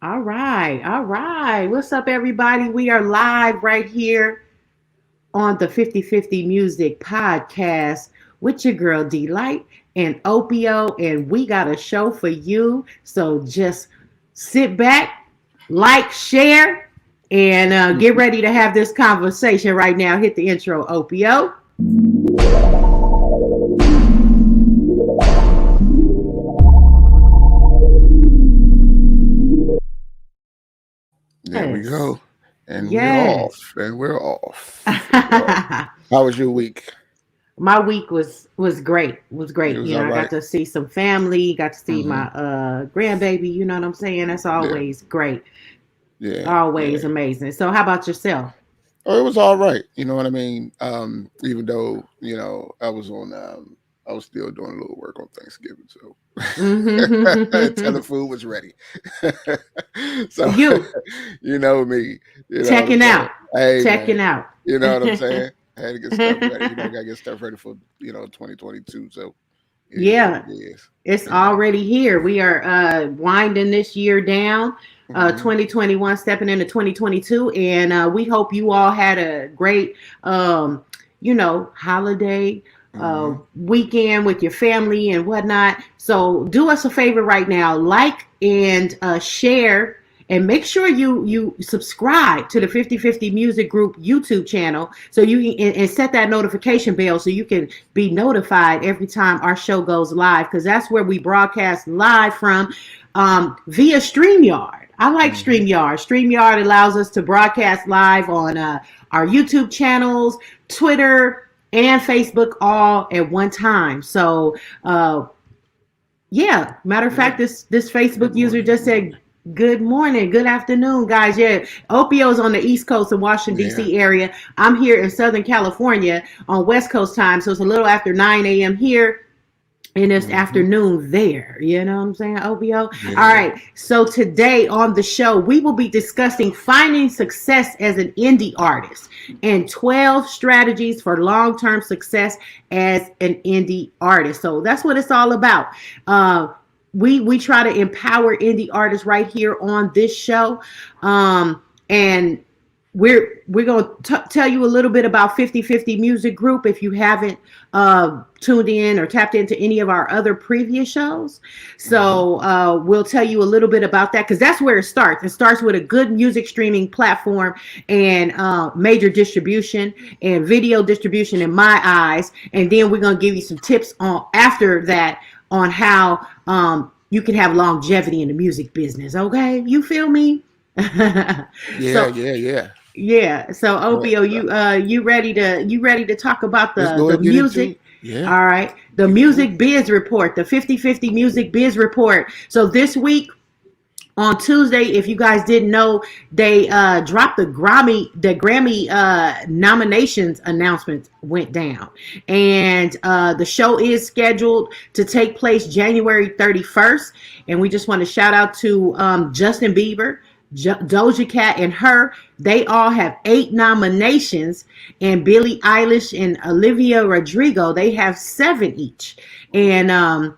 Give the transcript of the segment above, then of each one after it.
All right. All right. What's up, everybody? We are live right here on the 50/50 Music Podcast with your girl Delight and Opio, and we got a show for you. So just sit back, like, share, and get ready to have this conversation right now. Hit the intro, Opio. There we Yes. go. And we're Yes. off. And we're off. We're off. How was your week? My week was great. Was It great. was You all know, I got right. to see some family, got to see Mm-hmm. my grandbaby, you know what I'm saying? That's Yeah. always great. Yeah. Always Yeah. amazing. So how about yourself? Oh, it was all right. You know what I mean? Even though, I was still doing a little work on Thanksgiving, so until the Hmm. food was ready. So You you know me, you know what I'm checking saying? out. Hey Checking man, out. you know what I'm saying? I had to get stuff ready. Gotta get stuff ready for 2022. So it is what Yeah, it is. it's You know. already here. We are winding this year down. Hmm. 2021 stepping into 2022, and we hope you all had a great holiday Hmm. weekend with your family and whatnot. So do us a favor right now, like and share, and make sure you subscribe to the 50/50 Music Group YouTube channel, so you can and set that notification bell so you can be notified every time our show goes live, because that's where we broadcast live from, via StreamYard. I like Hmm. StreamYard. StreamYard allows us to broadcast live on our YouTube channels, Twitter, and Facebook all at one time. So, yeah, matter of fact, Yeah. this Good Facebook user morning. Good just said, morning. "Good morning, good afternoon, guys." Yeah, Opio's on the East Coast in Washington Yeah. D.C. area. I'm here in Southern California on West Coast time, so it's a little after 9 a.m. here, and it's Hmm. afternoon there. You know what I'm saying, OBO? All Yeah. right. So today on the show, we will be discussing finding success as an indie artist and 12 strategies for long-term success as an indie artist. So that's what it's all about. We try to empower indie artists right here on this show. And we're going to tell you a little bit about 50/50 Music Group if you haven't tuned in or tapped into any of our other previous shows. Hmm. So we'll tell you a little bit about that, because that's where it starts. It starts with a good music streaming platform and major distribution and video distribution in my eyes. And then we're going to give you some tips on after that on how you can have longevity in the music business. Okay, you feel me? Yeah. So Yeah. Yeah. yeah. So Well, Opio, you ready to talk about let's the go the ahead and get into it. music? Yeah. All right. The Give it to me. music biz report, the 50/50 music biz report. So this week on Tuesday, if you guys didn't know, they dropped the Grammy nominations announcement went down, and the show is scheduled to take place January 31st. And we just want to shout out to Justin Bieber, Doja Cat, and her. They all have 8 nominations, and Billie Eilish and Olivia Rodrigo, they have 7 each. And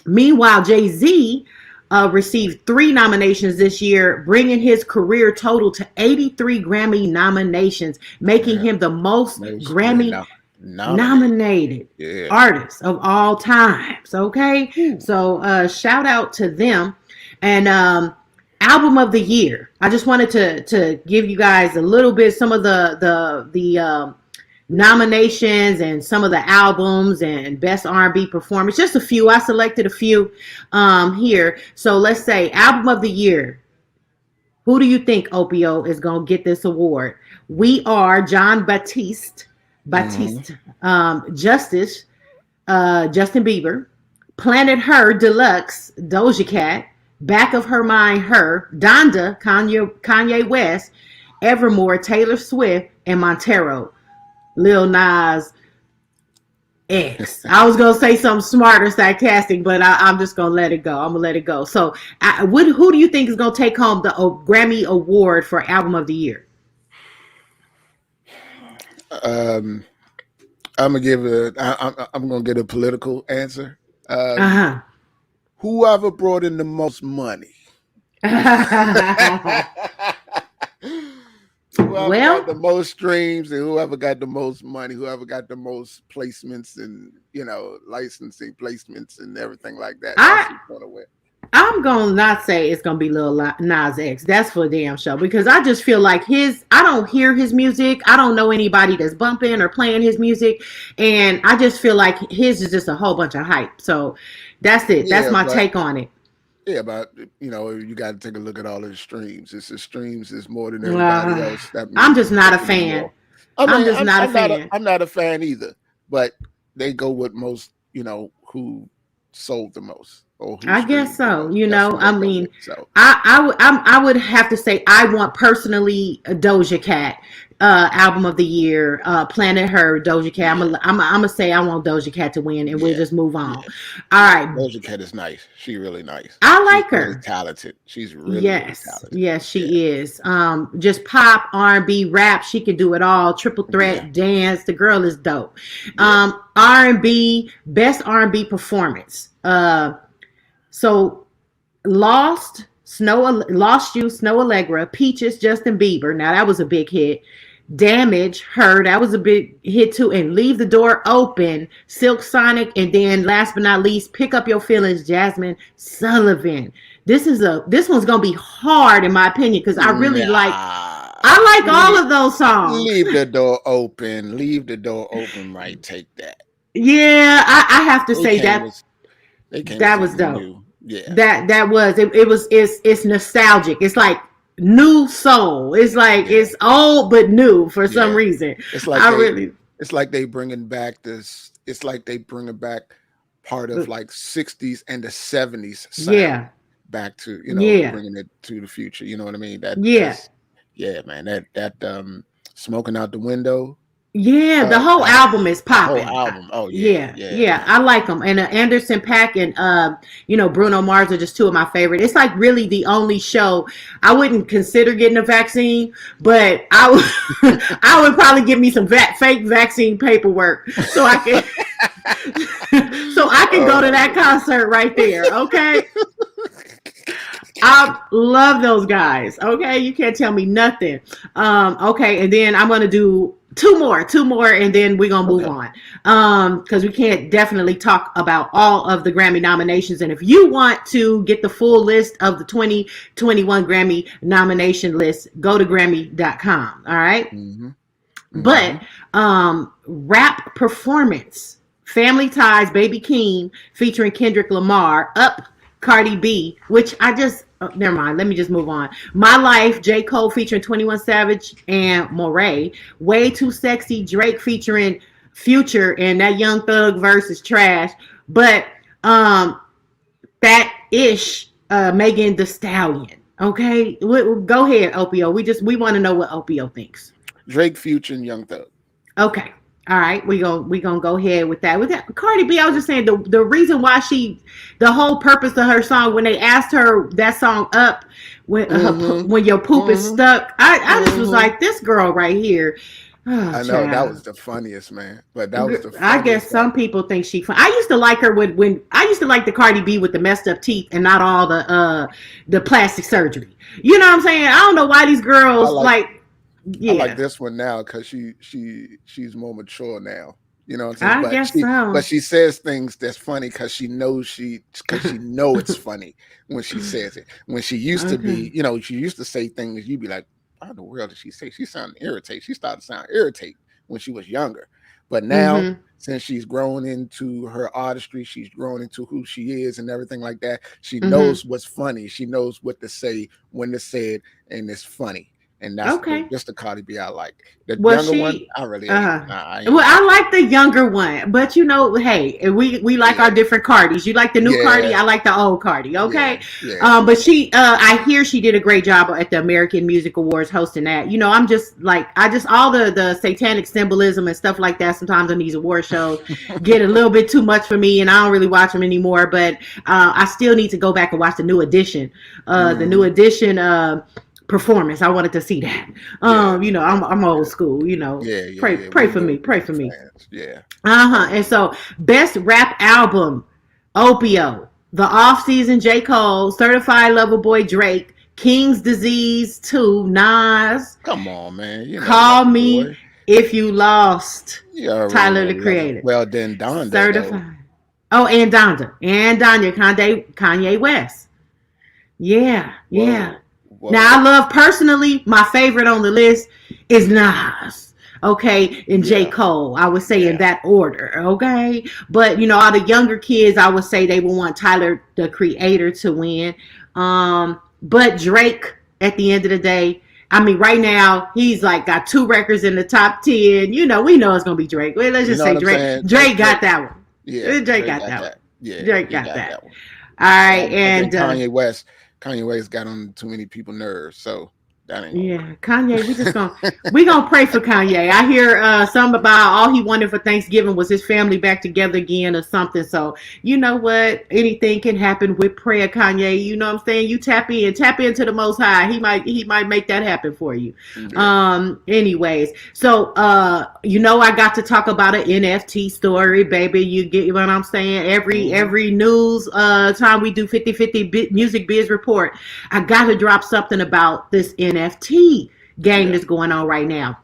meanwhile, Jay Z received 3 nominations this year, bringing his career total to 83 Grammy nominations, making Yeah. him the most Most. Yeah. Grammy Now nominated. nominated Yeah. artist of all times. Okay, Woo. so shout out to them. And album of the year, I just wanted to give you guys a little bit, some of the nominations and some of the albums and best R&B performance. Just a few. I selected a few here. So let's say album of the year. Who do you think, Opio, is going to get this award? We Are, John Batiste, Hmm. Batiste, Justice, Justin Bieber, Planet Her Deluxe, Doja Cat, Back of Her Mind, Her, Donda, Kanye West, Evermore, Taylor Swift, and Montero, Lil Nas X. I was gonna say something smart or sarcastic, but I'm just gonna let it go. I'm gonna let it go. So, who do you think is gonna take home the Grammy Award for Album of the Year? Um, I'm gonna give a. I'm gonna get a political answer. Uh Um, huh. Whoever brought in the most money Whoever got Well, the most streams and whoever got the most money, whoever got the most placements and licensing placements and everything like that, that's I who's gonna win. I'm gonna not say it's gonna be Lil Nas X. That's for a damn show because I just feel like I don't hear his music. I don't know anybody that's bumping or playing his music, and I just feel like his is just a whole bunch of hype. So that's it. That's Yeah, my but take on it. but you got to take a look at all of the streams. It's the streams is more than everybody Uh, else. That I'm means just it's not a definitely fan. more. I I'm mean, just not a fan. I'm not a fan either. But they go with most, who sold the most or who I guess streamed the so. most. That's who I they go mean, with. So I would have to say I want personally a Doja Cat album of the year. Planet Her, Doja Cat. yeah, I'm gonna say I want Doja Cat to win, and we'll yeah, just move on. yeah, All yeah. right, Doja Cat is nice. She really nice. I She's like really her. talented. She's really, really Yes, talented. yes, Yeah, she is. Just pop, R&B, rap. She can do it all. Triple yeah, threat, dance. The girl is dope. yeah. R&B, best R&B performance. So Lost, Lost You, Snow Allegra, Peaches, Justin Bieber. Now that was a big hit. Damage, Her, that was a big hit too. And Leave the Door Open, Silk Sonic, and then last but not least, Pick Up Your Feelings, Jasmine Sullivan. This one's gonna be hard in my opinion because Nah. I like all Leave, of those songs. leave the door open. Leave the door open. Right, take that. Yeah, I have to They say came with they came with that was something dope. new. Yeah, That was it's nostalgic. It's like new soul. It's like yeah, it's old but new for some yeah. reason. It's like I they really it's like they bringing back this. It's like they bringing back part of like 60s and the 70s sound yeah. back to Yeah. bringing it to the future. You know what I mean? Yeah. That's yeah, man. That smoking out the window. Yeah, the whole That album is whole popping. album. Oh yeah, Yeah, yeah, yeah, man. I like them. And Anderson .Paak and Bruno Mars are just two of my favorite. It's like really the only show I wouldn't consider getting a vaccine, but I would I would probably give me some fake vaccine paperwork so I can so I can go to that Oh, concert right there. Okay. I love those guys. Okay, you can't tell me nothing. Okay, and then I'm gonna do two more, and then we're gonna move okay. on. Because we can't definitely talk about all of the Grammy nominations. And if you want to get the full list of the 2021 Grammy nomination list, go to Grammy.com. All right. Mm-hmm. But rap performance, Family Ties, Baby Keem featuring Kendrick Lamar, Up, Cardi B, which never mind. Let me just move on. My Life, J. Cole featuring 21 Savage and Moray. Way Too Sexy, Drake featuring Future, and that Young Thug verse is trash. But that ish, Megan Thee Stallion. Okay, go ahead, Opio. We want to know what Opio thinks. Drake, Future, and Young Thug. Okay. All right, we gonna go ahead with that. With that, Cardi B, I was just saying the reason why the whole purpose of her song when they asked her that song Up when your poop is stuck, I just was like, this girl right here. Oh, I know that was the funniest, man. But that was the I guess funniest. some people think she fun. I used to like her when I used to like the Cardi B with the messed up teeth and not all the plastic surgery. You know what I'm saying? I don't know why these girls I like this one now because she's more mature now. You know what I'm saying? I guess so. But she says things that's funny because she know it's funny when she says it. When she used to be, she used to say things you'd be like, "How in the world did she say?" She sounded irritated. She started to sound irritated when she was younger. But now, since she's grown into her artistry, she's grown into who she is and everything like that. She knows what's funny. She knows what to say, when to say it, and it's funny. And that's just the Cardi B I like. The younger one, I really ain't. I like the younger one, but hey, we like our different Cardis. You like the new Cardi, I like the old Cardi. Okay, but I hear she did a great job at the American Music Awards hosting that. I'm just like all the satanic symbolism and stuff like that. Sometimes on these award shows get a little bit too much for me, and I don't really watch them anymore. But I still need to go back and watch the New Edition. The New Edition. Performance. I wanted to see that. I'm old school. Pray for me. Pray for me. Yeah. And so, best rap album: Opio, The Off Season, J. Cole, Certified Lover Boy, Drake, King's Disease 2, Nas, Come on, man. You know Call Lover Me Boy. If You Lost, You already Tyler know the Lover. Creator, Well, then Donda though. Certified. Oh, and Donda. And Danya, Kanye West. Yeah, yeah. Whoa, Now, I whoa. love personally, my favorite on the list is Nas. Okay, and J. Yeah, Cole. I would say in yeah. that order. Okay, but all the younger kids, I would say they would want Tyler the Creator to win. But Drake, at the end of the day, I mean, right now he's like got 2 records in the top 10. We know it's gonna be Drake. Well, let's You just know say what I'm Drake. saying? Drake got Drake. that one. Yeah, Drake Drake got got that one. that. Yeah, Drake he got got that. that one. All right, I think and Kanye West got on too many people's nerves, so that ain't gonna work. yeah, Kanye. We gonna pray for Kanye. I hear something about all he wanted for Thanksgiving was his family back together again or something. So you know what? Anything can happen with prayer, Kanye. You know what I'm saying? You tap into the Most High. He might make that happen for you. Yeah. Anyways, so I got to talk about an NFT story, baby. You get what I'm saying? Every news time we do 50/50 music biz report, I got to drop something about this NFT game Yeah. that's going on right now.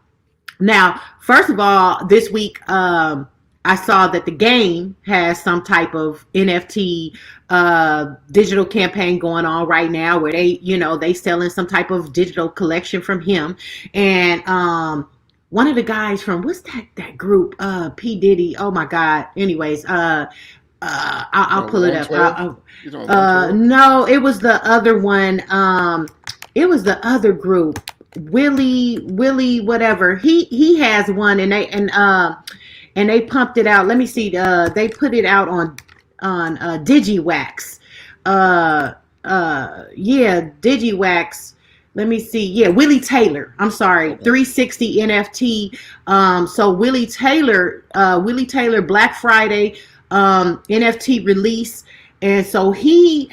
Now, first of all, this week I saw that the game has some type of NFT digital campaign going on right now where they selling some type of digital collection from him. And one of the guys from what's that group? P Diddy. Oh my God. Anyways, I'll pull it up. 112? You talking 112? No, it was the other one. It was the other group. Willie, whatever. He has one, and they pumped it out. Let me see. They put it out on DigiWax. Yeah, DigiWax. Let me see. Yeah, Willie Taylor. I'm sorry. Okay. 360 NFT. So Willie Taylor Black Friday NFT release. And so he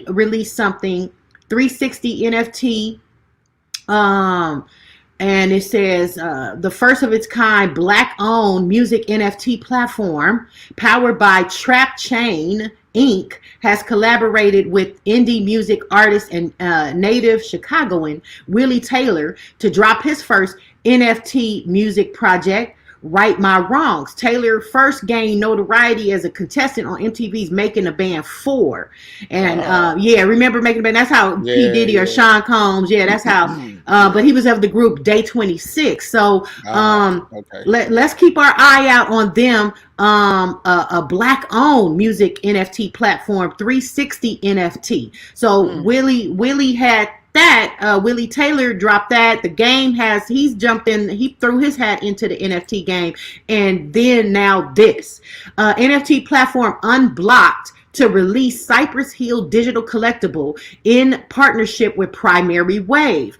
released something 360 NFT. And it says the first of its kind black owned music NFT platform powered by Trap Chain Inc. has collaborated with indie music artist and native Chicagoan Willie Taylor to drop his first NFT music project, Right My Wrongs. Taylor first gained notoriety as a contestant on MTV's Making a Band 4. And remember Making a Band? That's how P. Diddy or Sean Combs. Yeah, that's how. But he was of the group Day 26. So Okay. let's keep our eye out on them. A black-owned music NFT platform, 360 NFT. So Willie had that. Willie Taylor dropped that. The game he's jumped in. He threw his hat into the NFT game, and then now this NFT platform Unblocked to release Cypress Hill digital collectible in partnership with Primary Wave.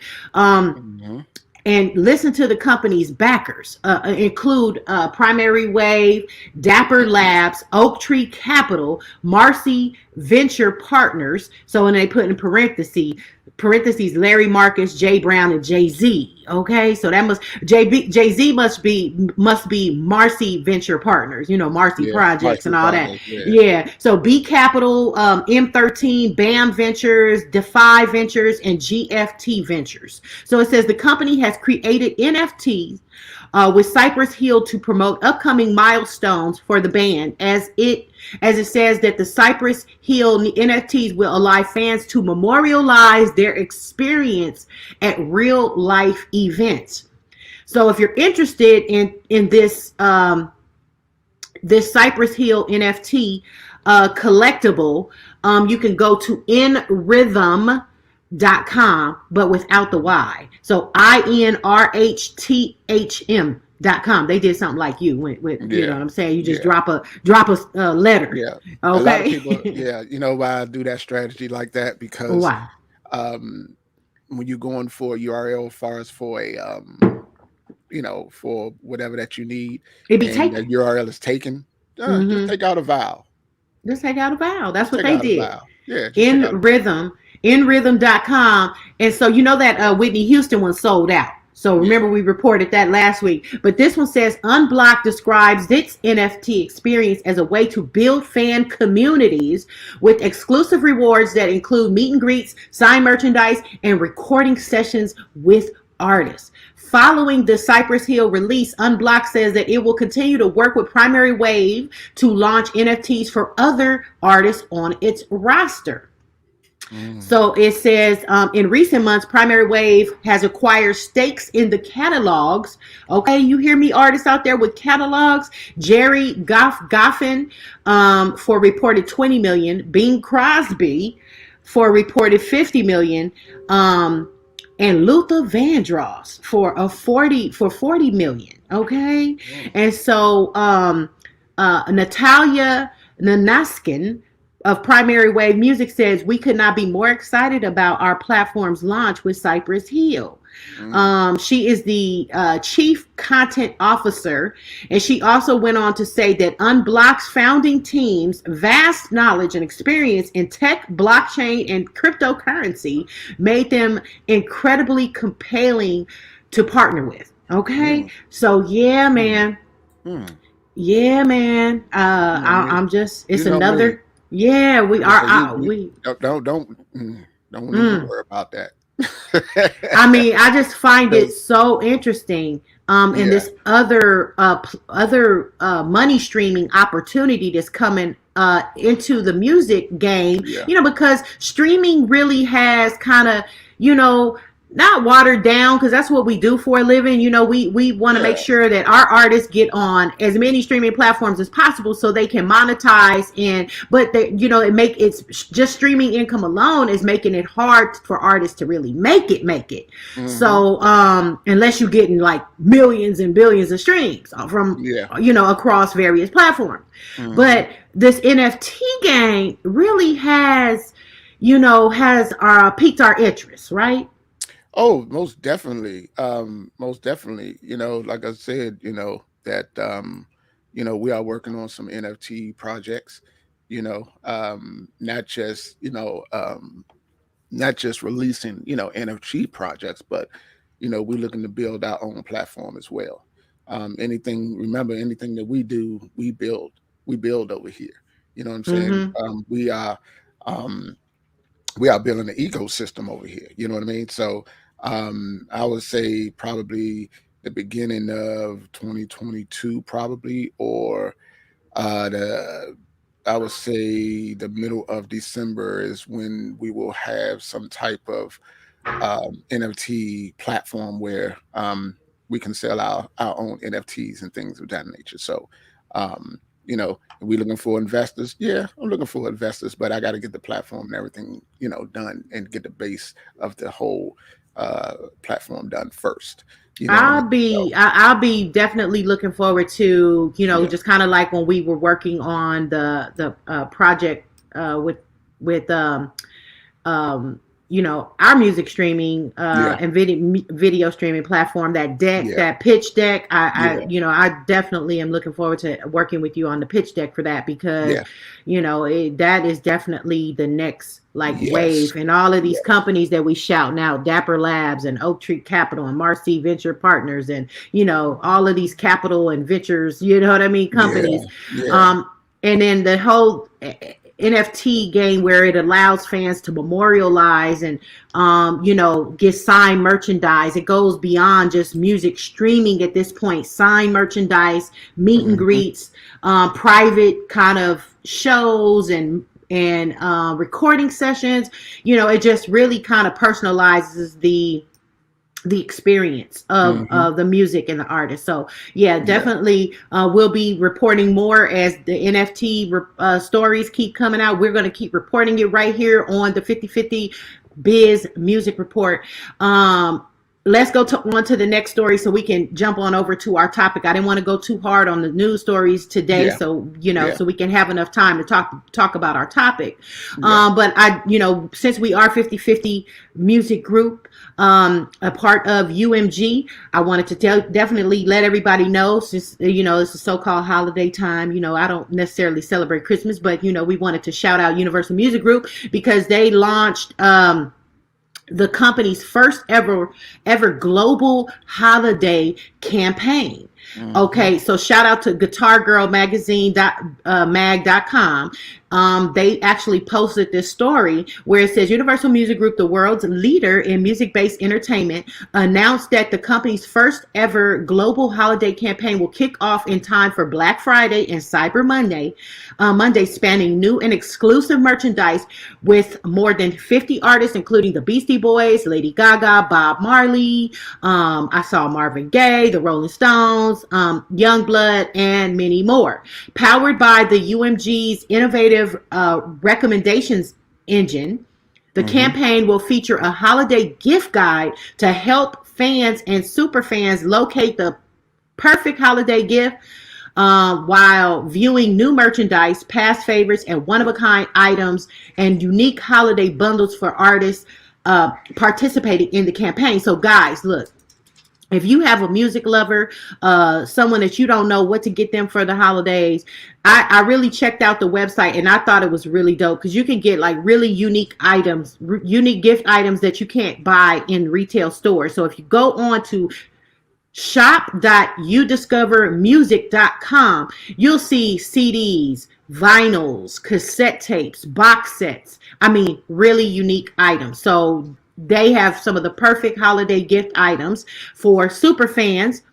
And listen to the company's backers include Primary Wave, Dapper Labs, Oak Tree Capital, Marcy Venture Partners. So when they put in parentheses Larry Marcus, Jay Brown, and Jay-Z. Okay, so that Jay-Z must be Marcy Venture Partners, Marcy Projects Marcy and all Projects, that. Yeah. So B Capital, M13, BAM Ventures, Defy Ventures, and GFT Ventures. So it says the company has created NFTs with Cypress Hill to promote upcoming milestones for the band, as it says that the Cypress Hill NFTs will allow fans to memorialize their experience at real life events. So if you're interested in this this Cypress Hill NFT collectible, you can go to inrhythm.com, but without the Y. So INRHTHM.com. They did something like you with you know what I'm saying? You just drop a letter. Yeah. Okay. A lot of people, you know why I do that strategy like that? Because why? When you're going for a URL as far as for a for whatever that you need, It be and taken. that URL is taken, just take out a vowel. Just take out a vowel. That's what Take they out a did. vowel. Yeah. just take out a- Inrhythm.com. And so you know that Whitney Houston one sold out. So Yeah. remember, we reported that last week. But this one says Unblock describes its NFT experience as a way to build fan communities with exclusive rewards that include meet and greets, signed merchandise, and recording sessions with artists. Following the Cypress Hill release, Unblock says that it will continue to work with Primary Wave to launch NFTs for other artists on its roster. So it says in recent months, Primary Wave has acquired stakes in the catalogs. Okay, you hear me, artists out there with catalogs? Jerry Goffin for reported 20 million, Bing Crosby for reported 50 million, and Luther Vandross for 40 million. Okay, and so Natalia Nanaskin of Primary Wave Music says we could not be more excited about our platform's launch with Cypress Hill. She is the chief content officer, and she also went on to say that Unblock's founding team's vast knowledge and experience in tech, blockchain, and cryptocurrency made them incredibly compelling to partner with. Okay, so yeah, man. Yeah, man. I'm just. It's another. Me. Yeah, we are. We don't even worry about that. I mean, I just find it so interesting. And this other money streaming opportunity that's coming into the music game. You know, because streaming really has kind of, you know, not watered down, because that's what we do for a living. You know, we want to make sure that our artists get on as many streaming platforms as possible so they can monetize. But they, you know, it's just streaming income alone is making it hard for artists to really make it. So unless you're getting like millions and billions of streams from you know, across various platforms. But this NFT game really has, you know, piqued our interest, right? Oh, most definitely. Most definitely. You know, like I said, you know, that, you know, we are working on some NFT projects, you know, not just, you know, not just releasing, you know, NFT projects, but, you know, we're looking to build our own platform as well. Anything that we do, we build over here. You know what I'm saying? We are building an ecosystem over here. You know what I mean? So, I would say probably the beginning of 2022, probably, or I would say the middle of December is when we will have some type of NFT platform where we can sell our own NFTs and things of that nature. So, you know, are we looking for investors? Yeah, I'm looking for investors, but I got to get the platform and everything, you know, done and get the base of the whole platform done first. You know, I'll be definitely looking forward to, you know, just kind of like when we were working on the project with you know, our music streaming and video streaming platform, that pitch deck. You know, I definitely am looking forward to working with you on the pitch deck for that, because you know, that is definitely the next wave, and all of these companies that we shouting out, Dapper Labs and Oak Tree Capital and Marcy Venture Partners, and you know, all of these capital and ventures, you know what I mean, companies. And then the whole NFT game where it allows fans to memorialize and you know, get signed merchandise. It goes beyond just music streaming at this point. Signed merchandise, meet and greets, private kind of shows and recording sessions. You know, it just really kind of personalizes the experience of the music and the artist. So definitely we'll be reporting more as the NFT stories keep coming out. We're going to keep reporting it right here on the 50/50 Biz Music Report. Let's go on to the next story so we can jump on over to our topic. I didn't want to go too hard on the news stories today, so you know, so we can have enough time to talk about our topic. But I, you know, since we are 50/50 Music Group, a part of UMG, I wanted to definitely let everybody know, since you know it's a so-called holiday time. You know, I don't necessarily celebrate Christmas, but you know, we wanted to shout out Universal Music Group because they launched the company's first ever global holiday campaign. Okay, so shout out to guitargirlmagazine.mag.com. They actually posted this story where it says Universal Music Group, the world's leader in music-based entertainment, announced that the company's first ever global holiday campaign will kick off in time for Black Friday and Cyber Monday, spanning new and exclusive merchandise with more than 50 artists, including the Beastie Boys, Lady Gaga, Bob Marley. I saw Marvin Gaye, the Rolling Stones, Youngblood, and many more. Powered by the UMG's innovative recommendations engine, the campaign will feature a holiday gift guide to help fans and super fans locate the perfect holiday gift, while viewing new merchandise, past favorites, and one-of-a-kind items and unique holiday bundles for artists participating in the campaign. So guys, look, if you have a music lover, someone that you don't know what to get them for the holidays, I really checked out the website and I thought it was really dope because you can get like really unique items, unique gift items that you can't buy in retail stores. So if you go on to shop.udiscovermusic.com, you'll see CDs, vinyls, cassette tapes, box sets. I mean, really unique items. So they have some of the perfect holiday gift items for super fans,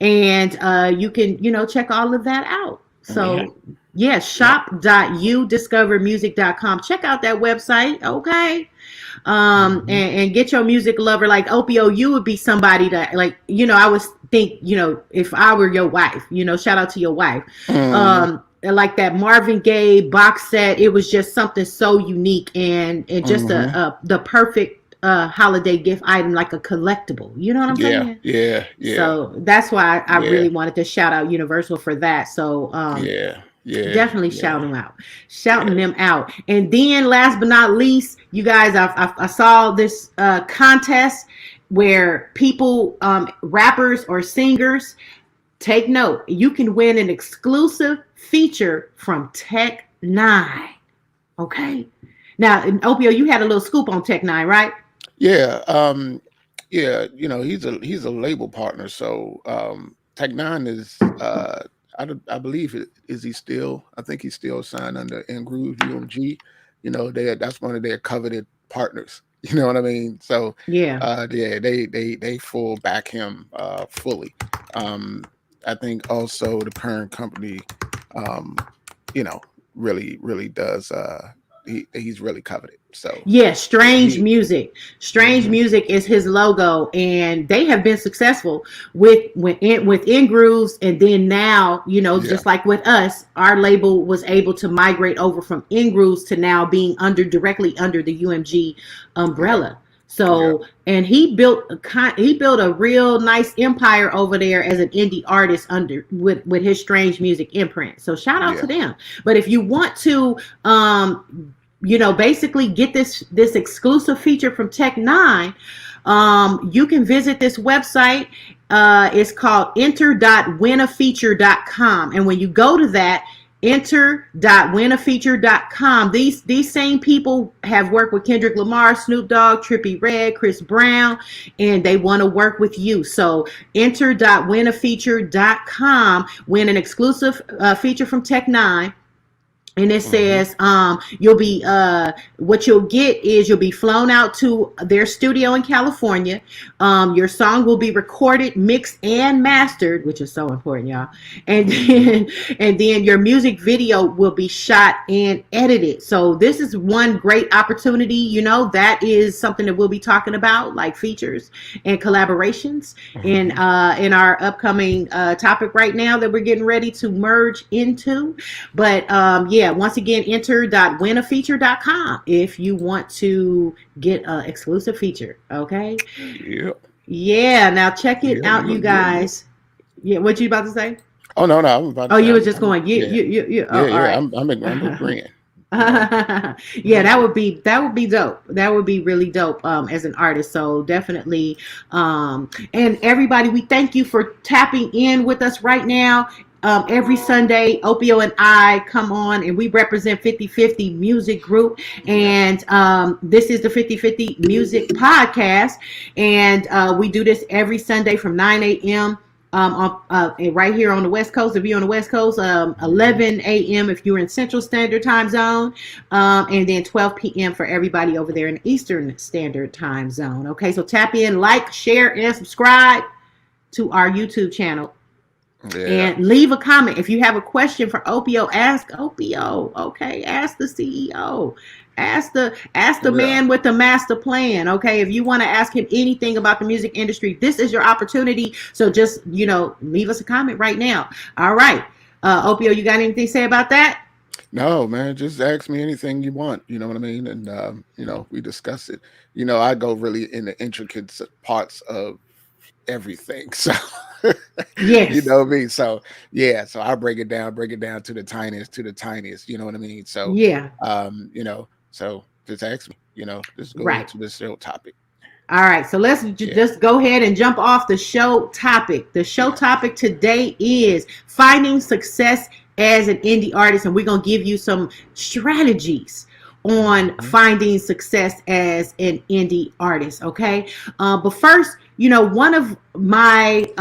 and you can, check all of that out. So yeah, shop.udiscovermusic.com. Check out that website, okay? And get your music lover. Like Opio, you would be somebody that, like, I would think, if I were your wife, shout out to your wife. Like that Marvin Gaye box set, it was just something so unique and just the perfect holiday gift item, like a collectible. You know what I'm saying? Yeah. So that's why I really wanted to shout out Universal for that. So definitely shouting them out. And then last but not least, you guys, I saw this contest where people, rappers or singers, take note, you can win an exclusive feature from Tech Nine. Okay. Now, Opio, you had a little scoop on Tech Nine, right? Yeah. He's a label partner. So Tech Nine is I believe is he still? I think he's still signed under Ingroove UMG. That's one of their coveted partners. You know what I mean? So they full back him fully. I think also the parent company, really does. He's really coveted. So yeah, Strange Music is his logo, and they have been successful with Ingrooves, and then now just like with us, our label was able to migrate over from Ingrooves to now being directly under the UMG umbrella. So and he built a real nice empire over there as an indie artist with his Strange Music imprint. So shout out to them. But if you want to basically get this exclusive feature from Tech Nine, you can visit this website. It's called enter.winafeature.com. And when you go to that, enter.winafeature.com, these same people have worked with Kendrick Lamar, Snoop Dogg, Trippie Redd, Chris Brown, and they want to work with you. So enter.winafeature.com, win an exclusive feature from Tech Nine. And it says you'll be what you'll get is you'll be flown out to their studio in California. Your song will be recorded, mixed, and mastered, which is so important, y'all. And then your music video will be shot and edited. So this is one great opportunity. That is something that we'll be talking about, like features and collaborations in our upcoming topic right now that we're getting ready to merge into. But once again, enter.winafeature.com if you want to get an exclusive feature. Okay. Yeah. Now check it out, you guys. Yeah. What you about to say? Oh no, I'm about to. Oh, you were just going. You. Oh, all right. I'm agreeing. Yeah, that would be dope. That would be really dope as an artist. So definitely. And everybody, we thank you for tapping in with us right now. every Sunday, Opio and I come on and we represent 50/50 Music Group. And this is the 50/50 Music Podcast. And we do this every Sunday from 9 a.m. Right here on the West Coast. If you're on the West Coast, 11 a.m. if you're in Central Standard Time Zone, and then 12 p.m. for everybody over there in Eastern Standard Time Zone. Okay, so tap in, like, share, and subscribe to our YouTube channel. Yeah. And leave a comment. If you have a question for Opio, ask Opio. Okay, ask the CEO. Ask the man with the master plan. Okay, if you want to ask him anything about the music industry, this is your opportunity. So just, leave us a comment right now. All right, Opio, you got anything to say about that? No, man, just ask me anything you want. You know what I mean? And we discuss it. I go really in the intricate parts of everything. So yes. You know what I mean? So yeah, so I break it down to the tiniest, you know what I mean? So yeah. So just ask me, just go right to the show topic. All right, so let's just go ahead and jump off the show topic. The show topic today is finding success as an indie artist, and we're going to give you some strategies on finding success as an indie artist, okay? But first, one of my,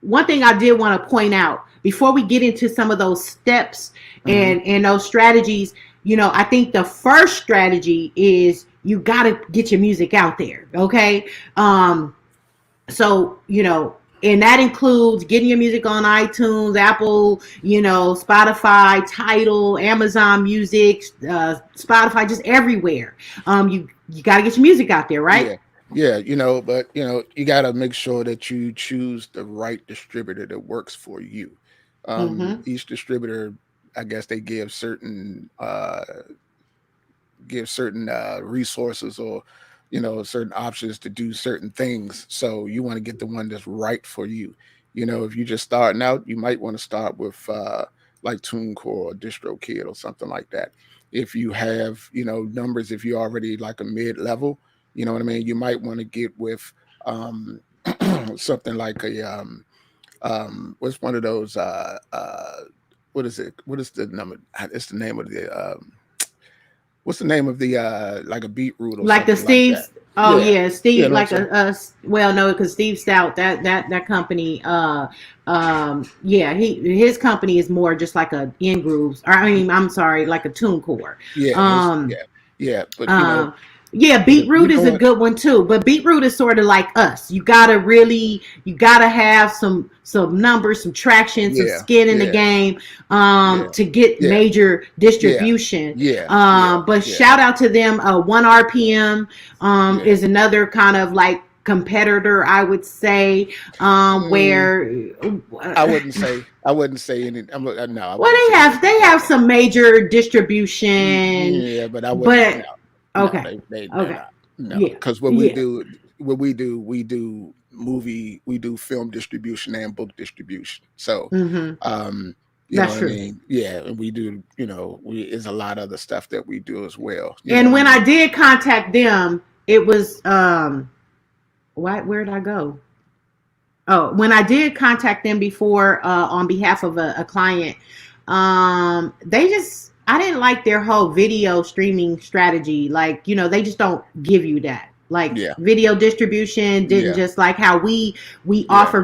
one thing I did want to point out before we get into some of those steps and those strategies, I think the first strategy is you got to get your music out there, okay? So, and that includes getting your music on iTunes, Apple, Spotify, Tidal, Amazon Music, Spotify, just everywhere. You got to get your music out there, right? Yeah, but you got to make sure that you choose the right distributor that works for you. Each distributor, I guess they give certain resources or certain options to do certain things. So you want to get the one that's right for you. If you're just starting out, you might want to start with like TuneCore or DistroKid or something like that. If you have numbers, if you're already like a mid-level, you know what I mean, you might want to get with something like a what's one of those what is it? What is the number? It's the name of the what's the name of the like a Beetroot or like the Steve? Like oh yeah, Steve, like no, because Steve Stout, that company, his company is more just like a In Grooves, or I'm sorry, like a TuneCore. But Beetroot is a good one too, but Beetroot is sort of like us. You gotta have some numbers, some traction, some skin in the game, to get major distribution. But shout out to them. 1 RPM is another kind of like competitor, I would say, where I wouldn't say any. No. Well, they have some major distribution. Yeah, but I wouldn't. Okay. No, because what we do, we do film distribution and book distribution. So, you know That's what true. I mean? Yeah, and we do. There's a lot of other stuff that we do as well. And when I did contact them, it was where did I go? Oh, when I did contact them before on behalf of a client, I didn't like their whole video streaming strategy. Like, they just don't give you that. Like video distribution didn't just like how we offer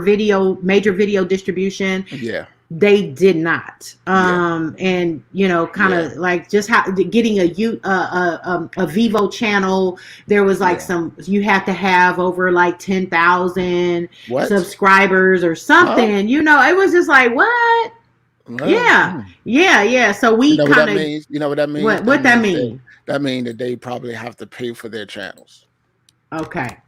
major video distribution. Yeah. They did not. And kind of like just how getting a Vivo channel, there was like you have to have over like 10,000 subscribers or something. It was just like, what? Yeah. So we kind of. You know what that means? What that mean? That means that they probably have to pay for their channels. Okay.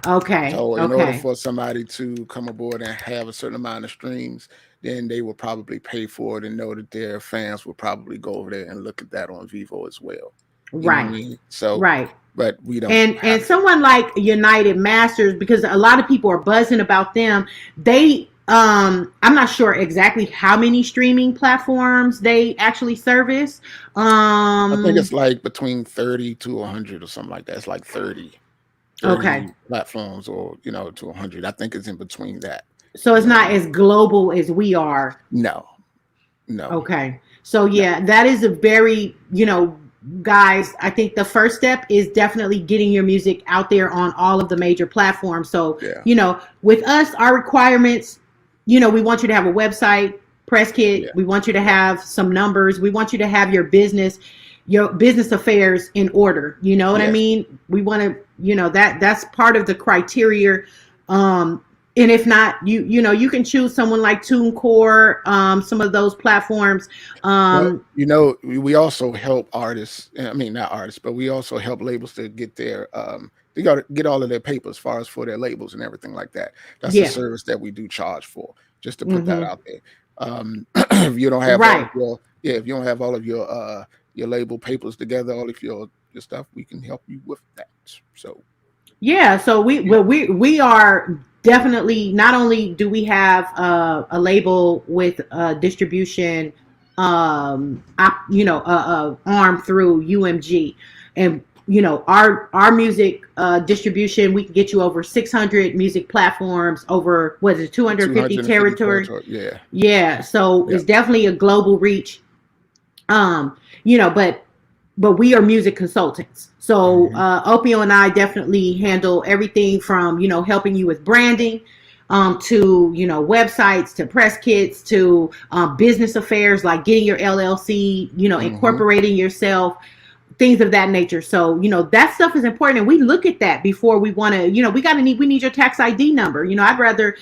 So in order for somebody to come aboard and have a certain amount of streams, then they will probably pay for it and know that their fans will probably go over there and look at that on Vivo as well. You know what I mean? So but we don't. And someone like United Masters, because a lot of people are buzzing about them. They. I'm not sure exactly how many streaming platforms they actually service. I think it's like between 30 to 100 or something like that. It's like 30 platforms or to 100. I think it's in between that. So it's not as global as we are. No, no. Okay. So No. yeah, that is a very, guys, I think the first step is definitely getting your music out there on all of the major platforms. So, Yeah. with us, our requirements, we want you to have a website, press kit. Yeah. We want you to have some numbers. We want you to have your business affairs in order. You know what I Yes. mean? We want to, that's part of the criteria. Um, and if not, you can choose someone like TuneCore, some of those platforms. Well, Um, we also help artists. I mean, not artists, but we also help labels to get they got to get all of their papers, as far as for their labels and everything like that. That's the yeah. service that we do charge for, just to put that Hmm. out there. If you don't have all of Right. if you don't have all of your label papers together, all of your stuff, we can help you with that. So Yeah. So yeah. we are definitely, not only do we have a label with distribution, arm through UMG, and our music distribution, we can get you over 600 music platforms, over what is it, 250 250 territory. territory. Yeah. Yeah. So Yeah. it's definitely a global reach. But we are music consultants. So Hmm. Opio and I definitely handle everything from helping you with branding, to websites, to press kits, to business affairs like getting your LLC, Hmm. incorporating yourself, things of that nature. So, that stuff is important. And we look at that before we want to, we need your tax ID number. I'd rather,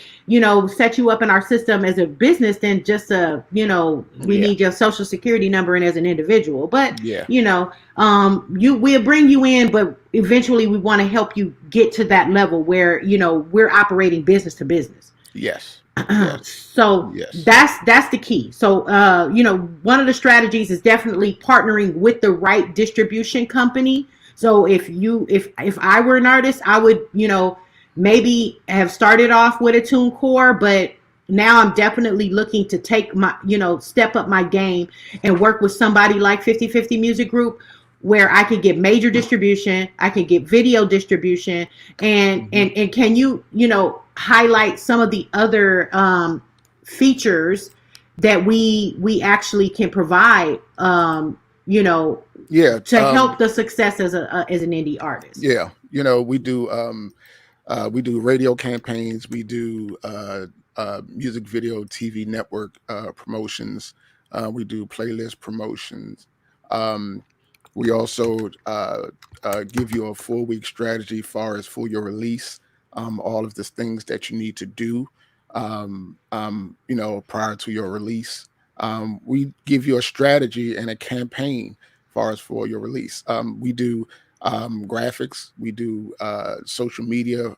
set you up in our system as a business than just we Yeah. need your social security number and as an individual. But, Yeah. we'll bring you in, but eventually we want to help you get to that level where, we're operating business to business. Yes. Yes. So Yes. that's the key. So one of the strategies is definitely partnering with the right distribution company. So if I were an artist, I would maybe have started off with a TuneCore, but now I'm definitely looking to take my step up my game and work with somebody like 50/50 Music Group, where I could get major distribution, I could get video distribution, and Hmm. and can highlight some of the other features that we actually can provide, you know Yeah. to help the success as an indie artist. Yeah. We do radio campaigns. We do music video, TV network promotions. We do playlist promotions. Um, we also give you a 4 week strategy far as for your release. All of the things that you need to do, prior to your release. We give you a strategy and a campaign far as for your release. We do graphics. We do social media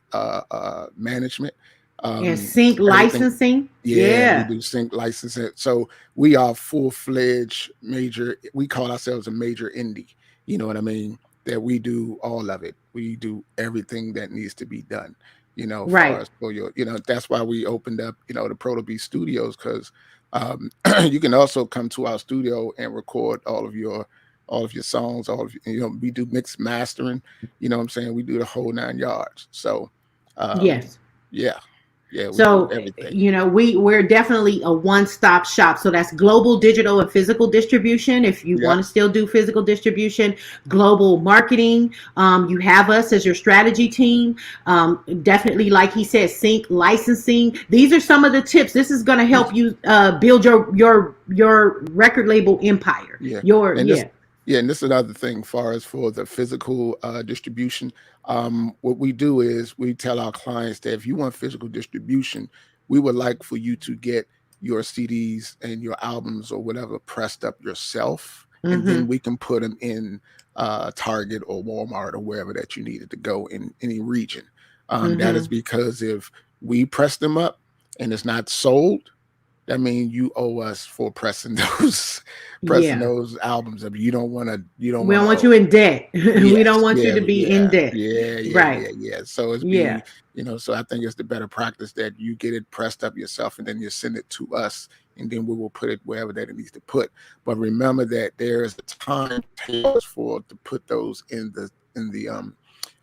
management. And sync Everything. licensing. Yeah, we Yeah. do sync licensing. So we are full fledged major. We call ourselves a major indie. You know what I mean? That we do all of it. We do everything that needs to be done. For Right. us, for your, that's why we opened up, the Proto Beat Studios, because you can also come to our studio and record all of your songs. We do mix mastering. You know what I'm saying? We do the whole 9 yards. So, um, Yes. yeah, yeah, we do So, everything. we're definitely a one-stop shop. So that's global digital and physical distribution. If you want Yep. to still do physical distribution, global marketing, you have us as your strategy team. Definitely, like he said, sync licensing. These are some of the tips. This is going to help you build your record label empire. Yeah, Your and this Yeah. yeah, and this is another thing, far as for the physical distribution. What we do is we tell our clients that if you want physical distribution, we would like for you to get your CDs and your albums or whatever pressed up yourself, and then Mm-hmm. we can put them in Target or Walmart or wherever that you needed to go in any region. That is Mm-hmm. because if we press them up and it's not sold, that means you owe us for pressing those pressing Yeah. those albums up. You don't We want don't to want owe. you in debt. We Yes, don't want you yeah, to be in yeah, debt. yeah, yeah, Right. yeah, yeah. So Yeah. so I think it's the better practice that you get it pressed up yourself and then you send it to us, and then we will put it wherever that it needs to put. But remember that there is a time for to put those in the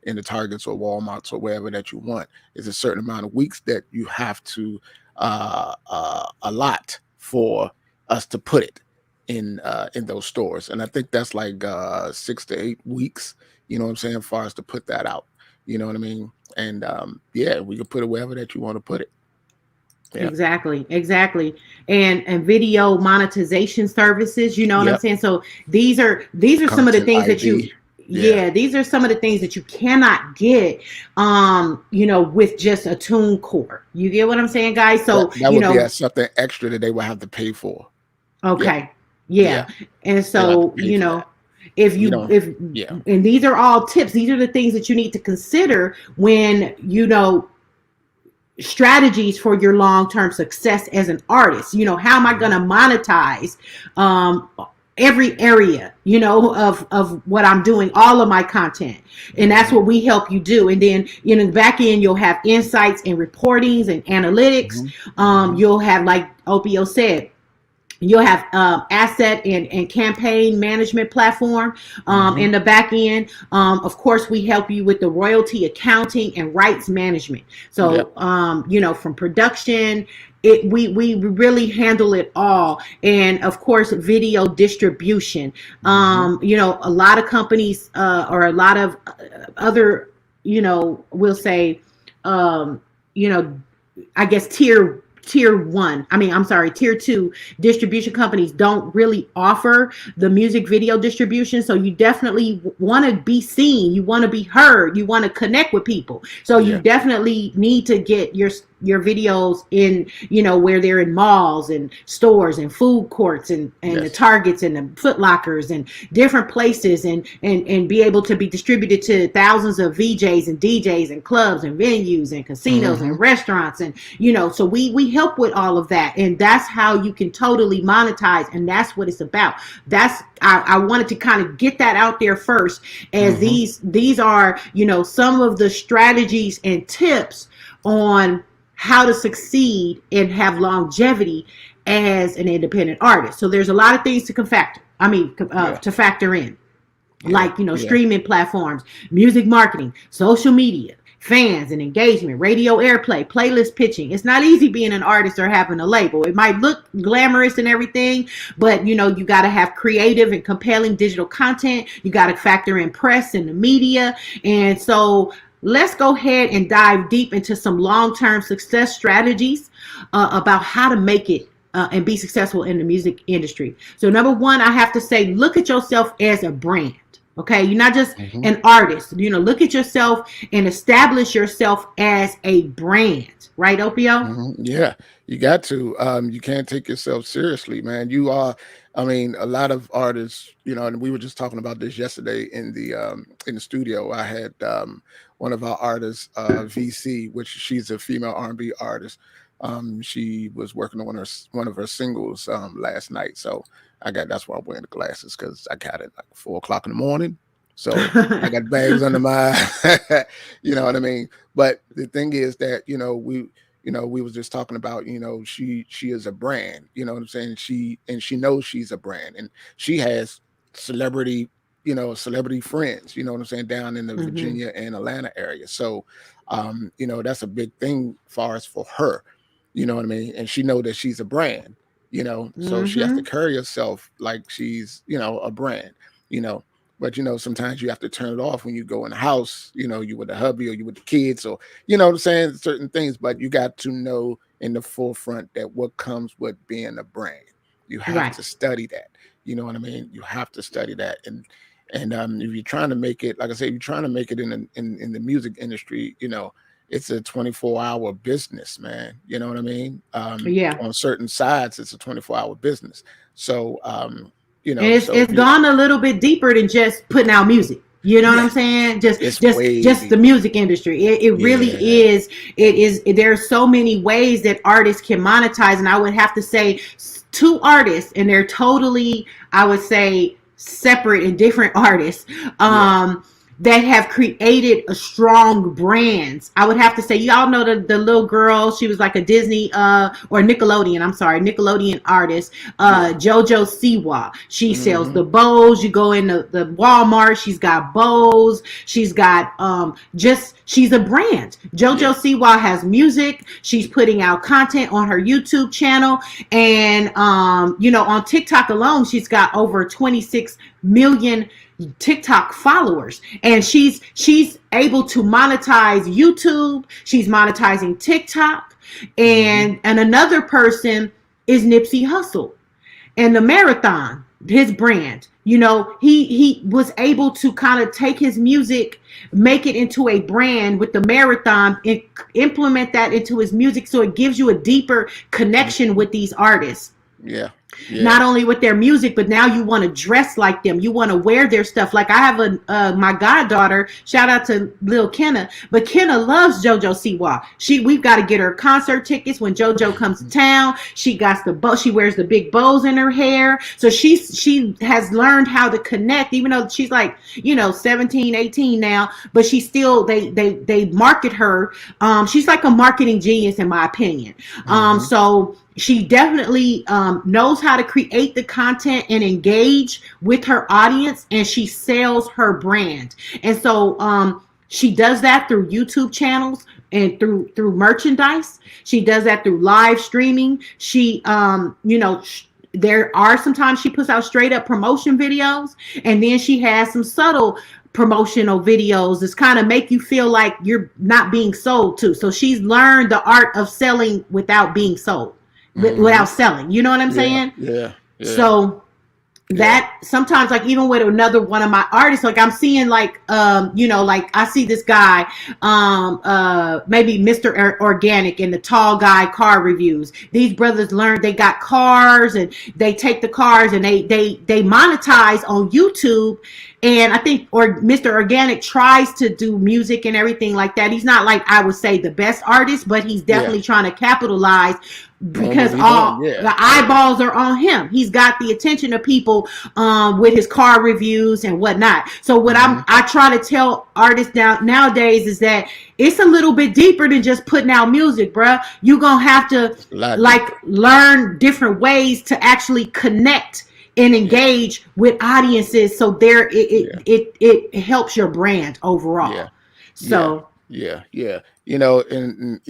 in the Targets or Walmarts or wherever that you want. It's a certain amount of weeks that you have to allot for us to put it in those stores. And I think that's like 6 to 8 weeks, you know what I'm saying, for us to put that out. You know what I mean? And yeah, we can put it wherever that you want to put it. Yeah. Exactly. And video monetization services, you know what I'm Yep. saying? So these are some of the Content things that you ID. Yeah. these are some of the things that you cannot get with just a TuneCore. You get what I'm saying, guys? So, That would be something extra that they would have to pay for. okay. Yeah. And They would have to so, pay for that. if You you don't. if Yeah. and these are all tips. These are the things that you need to consider when, strategies for your long-term success as an artist. How am I going to monetize every area of what I'm doing, all of my content? And that's what we help you do. And then in the back end, you'll have insights and reportings and analytics. You'll have, like Opio said, you'll have asset and campaign management platform in the back end. Of course, we help you with the royalty accounting and rights management. So, from production, we really handle it all. And of course, video distribution. A lot of companies or a lot of other, we'll say, I guess tier 2 distribution companies don't really offer the music video distribution. So you definitely want to be seen, you want to be heard, you want to connect with people. So you definitely need to get your videos in, where they're in malls and stores and food courts and the Targets and the Foot Lockers and different places, and be able to be distributed to thousands of VJs and DJs and clubs and venues and casinos and restaurants. And, so we help with all of that. And that's how you can totally monetize. And that's what it's about. I wanted to kind of get that out there first, as these are, some of the strategies and tips on how to succeed and have longevity as an independent artist. So there's a lot of things to factor in, like, streaming platforms, music marketing, social media, fans and engagement, radio airplay, playlist pitching. It's not easy being an artist or having a label. It might look glamorous and everything, but you got to have creative and compelling digital content. You got to factor in press and the media. And so let's go ahead and dive deep into some long-term success strategies about how to make it and be successful in the music industry. So number one, I have to say, look at yourself as a brand. Okay, you're not just an artist. Look at yourself and establish yourself as a brand, right, Opio? Yeah, you got to. You can't take yourself seriously, man. You are. I mean, a lot of artists, and we were just talking about this yesterday in the studio. I had one of our artists, VC, which she's a female R&B artist. She was working on one of her singles last night, so that's why I'm wearing the glasses, because I got it like 4:00 in the morning. So I got bags under my you know what I mean? But the thing is that, we was just talking about, she is a brand, you know what I'm saying? She knows she's a brand, and she has celebrity friends, you know what I'm saying, down in the Virginia and Atlanta area. So that's a big thing for her, you know what I mean? And she know that she's a brand. So she has to carry herself like she's, a brand, but, sometimes you have to turn it off when you go in the house, you with the hubby or you with the kids, or, you know what I'm saying, certain things, but you got to know in the forefront that what comes with being a brand. You have to study that, you know what I mean? You have to study that. And if you're trying to make it, like I said, you're trying to make it in the music industry, it's a 24-hour business, man. You know what I mean? On certain sides, it's a 24-hour business. So, and it's gone a little bit deeper than just putting out music. You know what I'm saying? Just the music industry. It really is. It is. There's so many ways that artists can monetize, and I would have to say 2 artists, and they're totally, I would say, separate and different artists. that have created a strong brands. I would have to say, y'all know the little girl, she was like a Disney or Nickelodeon, I'm sorry, Nickelodeon artist, JoJo Siwa. She sells the bows. You go in the Walmart, she's got bows, she's got she's a brand. JoJo Siwa has music, she's putting out content on her YouTube channel, and on TikTok alone, she's got over 26 million TikTok followers, and she's able to monetize YouTube. She's monetizing TikTok, and another person is Nipsey Hussle and the Marathon, his brand. He was able to kind of take his music, make it into a brand with the Marathon, and implement that into his music, so it gives you a deeper connection with these artists. Yeah. Not only with their music, but now you want to dress like them. You want to wear their stuff. Like I have my goddaughter, shout out to Lil Kenna, but Kenna loves JoJo Siwa. We've got to get her concert tickets when JoJo comes to town. She got the bow. She wears the big bows in her hair. So she has learned how to connect, even though she's like, 17, 18 now, but she still, they market her. She's like a marketing genius in my opinion. So she definitely knows how to create the content and engage with her audience, and she sells her brand. And so she does that through YouTube channels and through merchandise. She does that through live streaming. She there are sometimes she puts out straight up promotion videos, and then she has some subtle promotional videos that's kind of make you feel like you're not being sold to. So she's learned the art of selling without being sold. Without selling, you know what I'm saying? Yeah. So that sometimes, like even with another one of my artists, like I'm seeing like like I see this guy maybe Mr. Organic and the Tall Guy car reviews. These brothers learned, they got cars, and they take the cars and they monetize on YouTube. And I think Mr. Organic tries to do music and everything like that. He's not, like I would say, the best artist, but he's definitely trying to capitalize, because all the eyeballs are on him. He's got the attention of people with his car reviews and whatnot. So what I try to tell artists nowadays is that it's a little bit deeper than just putting out music, bruh. You're gonna have to learn different ways to actually connect and engage with audiences, so it helps your brand overall. So and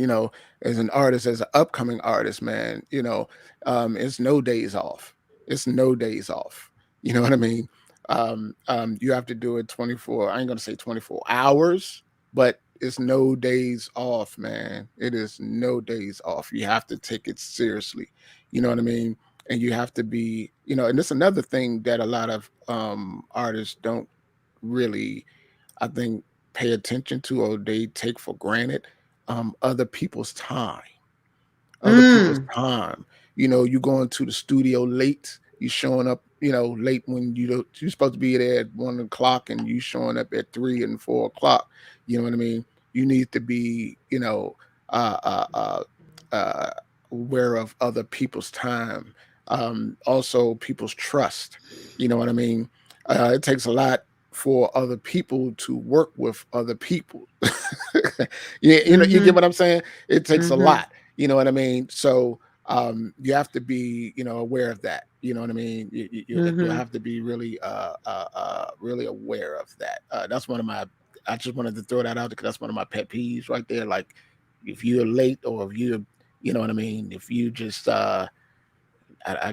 as an artist, as an upcoming artist, man, it's no days off. It's no days off. You know what I mean? You have to do it 24. I ain't gonna say 24 hours, but it's no days off, man. It is no days off. You have to take it seriously. You know what I mean? And you have to be, and it's another thing that a lot of artists don't really, I think, pay attention to, or they take for granted. Other people's time. You going to the studio late, you showing up, late when you're supposed to be there at 1 o'clock, and you showing up at 3 and 4 o'clock. You know what I mean? You need to be, aware of other people's time. Also people's trust. You know what I mean? It takes a lot for other people to work with other people. You get what I'm saying? It takes a lot. You know what I mean? So you have to be, aware of that. You know what I mean? You have to be really, really aware of that. That's one of my. I just wanted to throw that out because that's one of my pet peeves right there. Like, if you're late, or if you know what I mean? If you just, I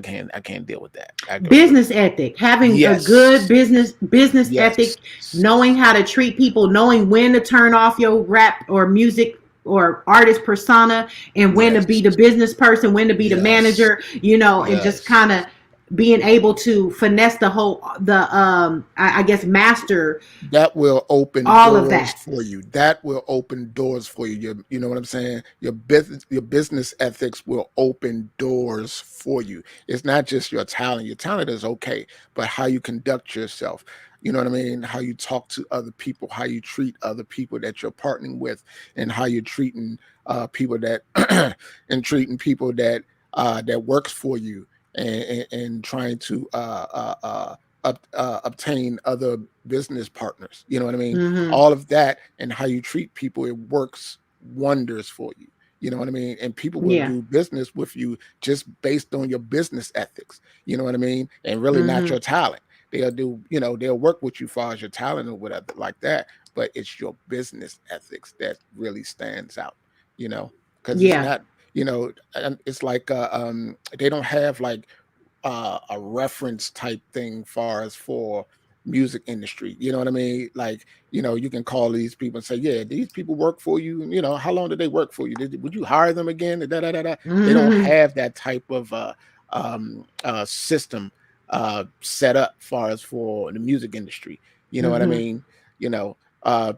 can't deal with that. Business ethic, having a good business ethic, knowing how to treat people, knowing when to turn off your rap or music or artist persona, and when to be the business person, when to be the manager, and just kind of being able to finesse I guess master. That will open all doors of that for you. That will open doors for you. You know what I'm saying? Your business ethics will open doors for you. It's not just your talent. Your talent is okay, but how you conduct yourself. You know what I mean? How you talk to other people, how you treat other people that you're partnering with, and how you're treating people that and treating people that works for you. And trying to obtain other business partners. You know what I mean? Mm-hmm. All of that and how you treat people, it works wonders for you. You know what I mean? And people will Yeah. do business with you just based on your business ethics. You know what I mean? And really not Mm-hmm. your talent. They'll do, they'll work with you as far as your talent or whatever like that. But it's your business ethics that really stands out, because it's Yeah. not, it's like they don't have like a reference type thing far as for music industry. You know what I mean? Like, you can call these people and say, yeah, these people work for you. How long did they work for you? Would you hire them again? Da, da, da, da. They don't Mm-hmm. have that type of system set up far as for the music industry. You know what I Mm-hmm. mean?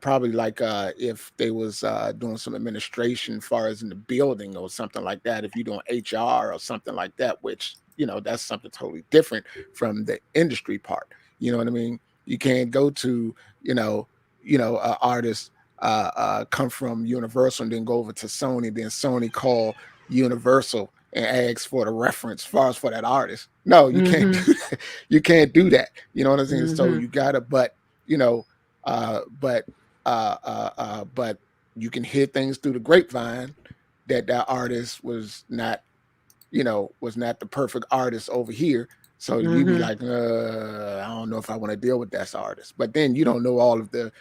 Probably like if they was doing some administration far as in the building or something like that, if you're doing HR or something like that, which that's something totally different from the industry part. You know what I mean? You can't go to artists come from Universal and then go over to Sony, then Sony call Universal and ask for the reference as far as for that artist. No, you can't Mm-hmm. do that. You can't do that. You know what I'm saying? So Mm-hmm. you gotta, you know, uh, but but you can hear things through the grapevine that that artist was not the perfect artist over here. So you be Mm-hmm. like, I don't know if I want to deal with that artist. But then you don't know all of the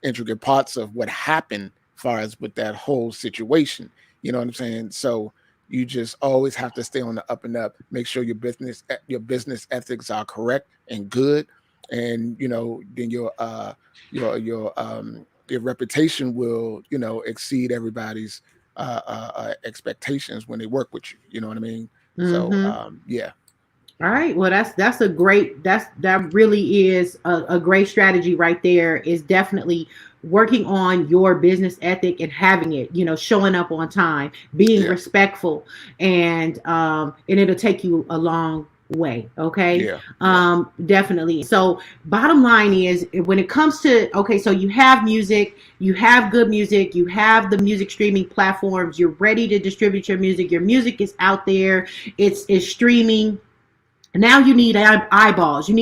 intricate parts of what happened as far as with that whole situation. You know what I'm saying? So you just always have to stay on the up and up. Make sure your business ethics are correct and good, and then your reputation will exceed everybody's expectations when they work with you. You know what I mean? So Mm-hmm. yeah, All right. Well, that's a great that really is a great strategy right there. Is definitely working on your business ethic and having it, showing up on time, being yeah, respectful, and it'll take you a long way. Okay. yeah, yeah. Definitely. So bottom line is when it comes to, okay, so you have music, you have good music, you have the music streaming platforms, you're ready to distribute your music is out there, it's streaming. Now you need eyeballs. You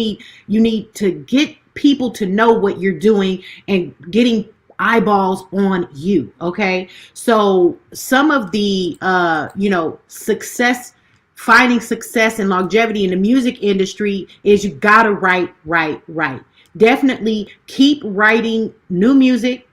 need to get people to know what you're doing and getting eyeballs on you. Okay. So some of the success, finding success and longevity in the music industry is you gotta write. Definitely keep writing new music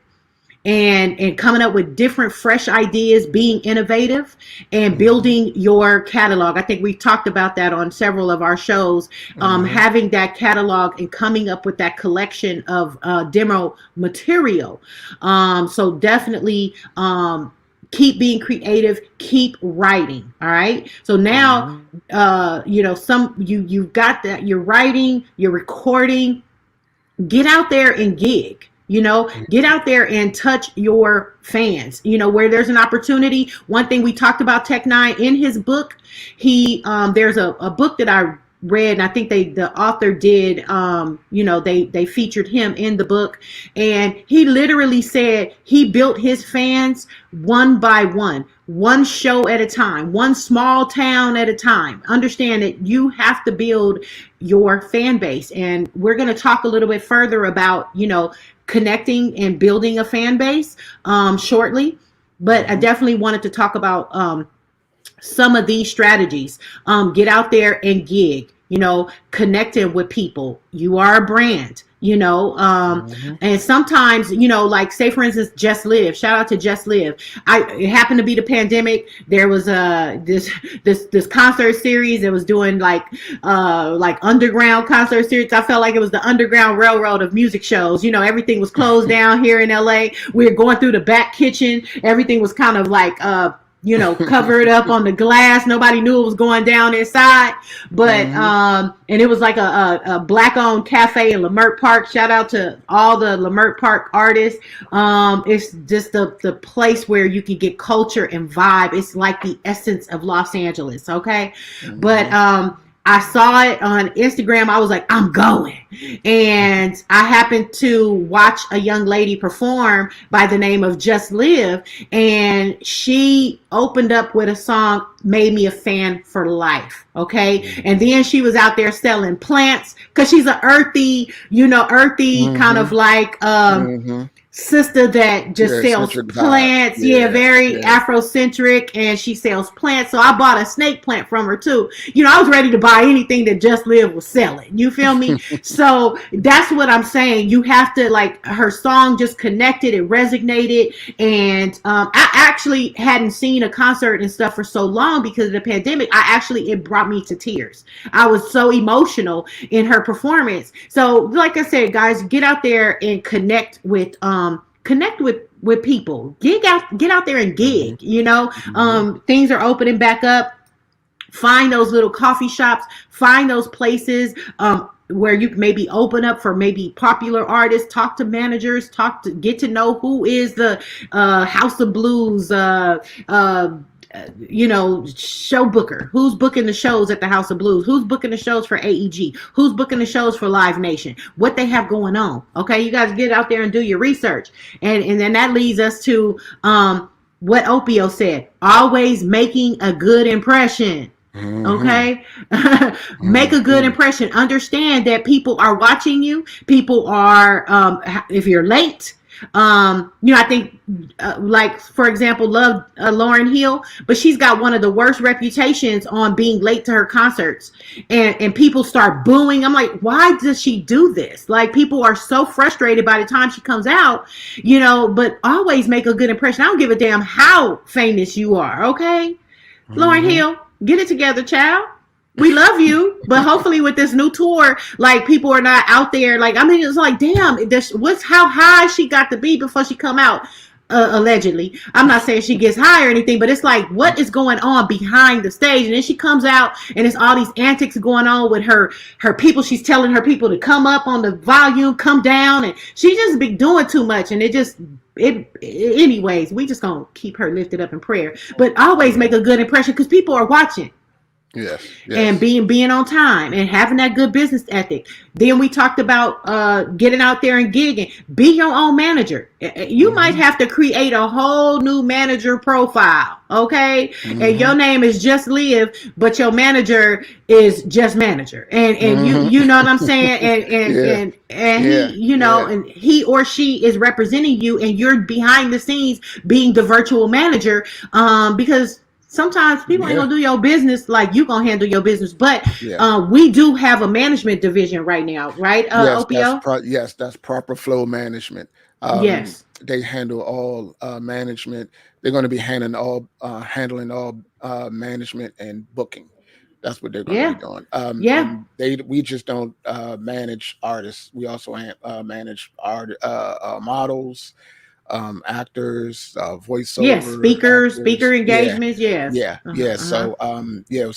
and coming up with different fresh ideas, being innovative and Hmm. building your catalog. I think we've talked about that on several of our shows. Hmm. Having that catalog and coming up with that collection of demo material. So definitely keep being creative, keep writing. All right. So now Hmm. you've got that, you're writing, you're recording. Get out there and gig. Get out there and touch your fans. Where there's an opportunity. One thing we talked about Tech Nine in his book, he there's a book that I read, and I think the author did they featured him in the book, and he literally said he built his fans one by one show at a time, one small town at a time. Understand that you have to build your fan base, and we're going to talk a little bit further about connecting and building a fan base shortly. But I Hmm. definitely wanted to talk about some of these strategies. Get out there and gig, connecting with people. You are a brand, Hmm. and sometimes, like say for instance, Just Live. Shout out to Just Live. It happened to be the pandemic. There was this concert series that was doing like underground concert series. I felt like it was the Underground Railroad of music shows. Everything was closed down here in LA. We were going through the back kitchen. Everything was kind of like covered up on the glass. Nobody knew it was going down inside. But Hmm. and it was like a black owned cafe in Leimert Park. Shout out to all the Leimert Park artists. It's just the place where you can get culture and vibe. It's like the essence of Los Angeles. Okay. But Hmm. I saw it on Instagram. I was like, I'm going. And I happened to watch a young lady perform by the name of Just Live. And she opened up with a song, Made Me a Fan for Life. Okay. And then she was out there selling plants because she's an earthy, kind of like, sister that just Very sells eccentric vibe. plants. Very Afrocentric, and she sells plants. So I bought a snake plant from her too. I was ready to buy anything that Just Live was selling. You feel me? So that's what I'm saying. You have to, like, her song just connected, it resonated. And I actually hadn't seen a concert and stuff for so long because of the pandemic. It brought me to tears. I was so emotional in her performance. So like I said, guys, get out there and connect with people. Get out there and gig. Things are opening back up. Find those little coffee shops, find those places where you can maybe open up for maybe popular artists, talk to managers, get to know who is the House of Blues show booker, who's booking the shows at the House of Blues, who's booking the shows for AEG, who's booking the shows for Live Nation, what they have going on. Okay, you guys get out there and do your research. And then that leads us to what Opio said, always making a good impression. Okay. Make a good impression. Understand that people are watching you. People are if you're late, I think like, for example, love Lauryn Hill, but she's got one of the worst reputations on being late to her concerts, and people start booing. I'm like, why does she do this? Like, people are so frustrated by the time she comes out, but always make a good impression. I don't give a damn how famous you are. Okay. Lauryn Hill, get it together, child. We love you, but hopefully with this new tour, like, people are not out there. Like, I mean, it's like, damn, how high she got to be before she come out. Allegedly, I'm not saying she gets high or anything, but it's like, what is going on behind the stage? And then she comes out, and it's all these antics going on with her people. She's telling her people to come up on the volume, come down, and she just be doing too much. And anyways, we just gonna keep her lifted up in prayer, but always make a good impression because people are watching. Yes. And being on time and having that good business ethic. Then we talked about getting out there and gigging. Be your own manager. You might have to create a whole new manager profile, okay? And your name is Just Live, but your manager is Just Manager. And you know what I'm saying? And he or she is representing you, and you're behind the scenes being the virtual manager, because sometimes people ain't gonna do your business like you gonna handle your business. But we do have a management division right now, right? Opio? Yes, that's Proper Flow Management. Yes, they handle all management. They're going to be handling all management and booking. That's what they're going to be doing. We just don't manage artists. We also manage models, actors, voiceover, speaker engagements.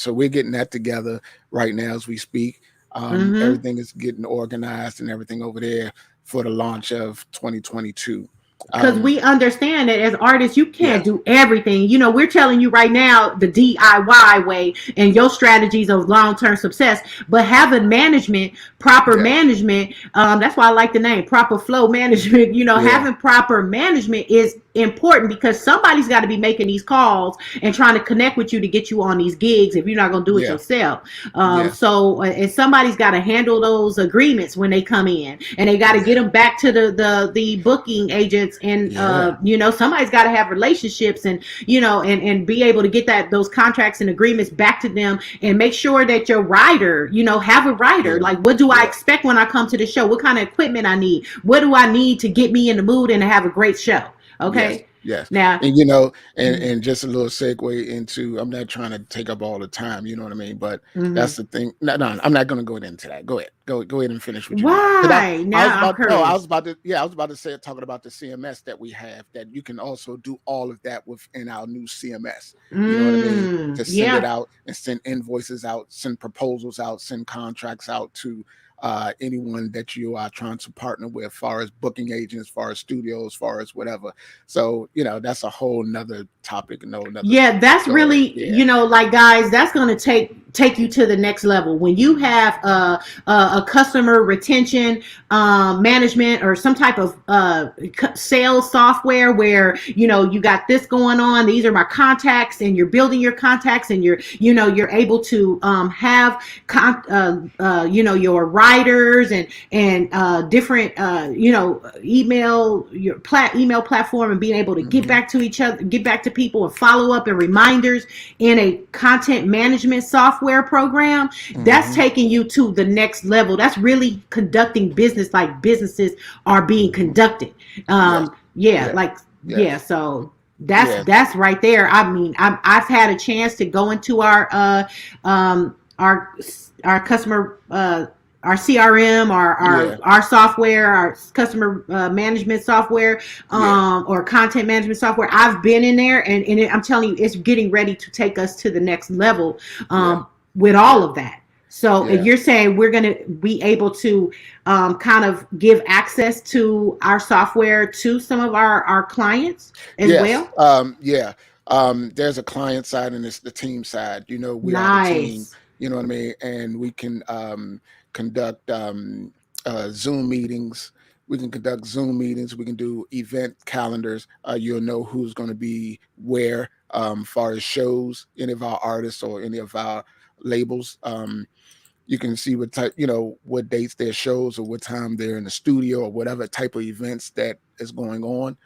So we're getting that together right now as we speak. Everything is getting organized and everything over there for the launch of 2022. Because we understand that as artists, you can't do everything. We're telling you right now the DIY way and your strategies of long-term success. But having management, proper management, that's why I like the name, Proper Flow Management. Having proper management is important because somebody's got to be making these calls and trying to connect with you to get you on these gigs if you're not going to do it yourself. So and somebody's got to handle those agreements when they come in, and they got to get them back to the booking agents. And somebody's got to have relationships and and be able to get those contracts and agreements back to them, and make sure that your rider, have a rider. Like, what do I expect when I come to the show? What kind of equipment I need? What do I need to get me in the mood and to have a great show? Okay. Yes. Now, and and just a little segue into, I'm not trying to take up all the time, you know what I mean? But that's the thing. No, I'm not going to go into that. Go ahead. Go ahead and finish what you Why? I was about to say, talking about the CMS that we have, that you can also do all of that within our new CMS. You know what I mean? To send it out and send invoices out, send proposals out, send contracts out to anyone that you are trying to partner with, as far as booking agents, as far as studios, as far as whatever. So, that's a whole nother topic, no, another Yeah, that's story. really, Yeah. like, guys, that's going to take you to the next level when you have a customer retention management, or some type of sales software where you got this going on. These are my contacts, and you're building your contacts, and you're able to have your writers and different email platform, and being able to get Hmm. back to each other, get back to people, and follow up and reminders in a content management software program. That's Hmm. taking you to the next level. That's really conducting business like businesses are being conducted. Yes. Yeah, Yeah. like, yeah. Yes. So Yes. that's right there. I mean, I've had a chance to go into um our our customer our CRM, Yeah. our software, our customer management software, Yeah. or content management software. I've been in there, and I'm telling you, it's getting ready to take us to the next level Yeah. with all Yeah. of that. So, and Yeah. you're saying we're going to be able to kind of give access to our software to some of our clients as Yes. well? Yeah. There's a client side and it's the team side. We are the team, Nice. you know what I mean? And we can conduct Zoom meetings. We can conduct Zoom meetings. We can do event calendars. You'll know who's going to be where, far as shows, any of our artists or any of our labels. You can see what type, what dates their shows, or what time they're in the studio, or whatever type of events that is going on.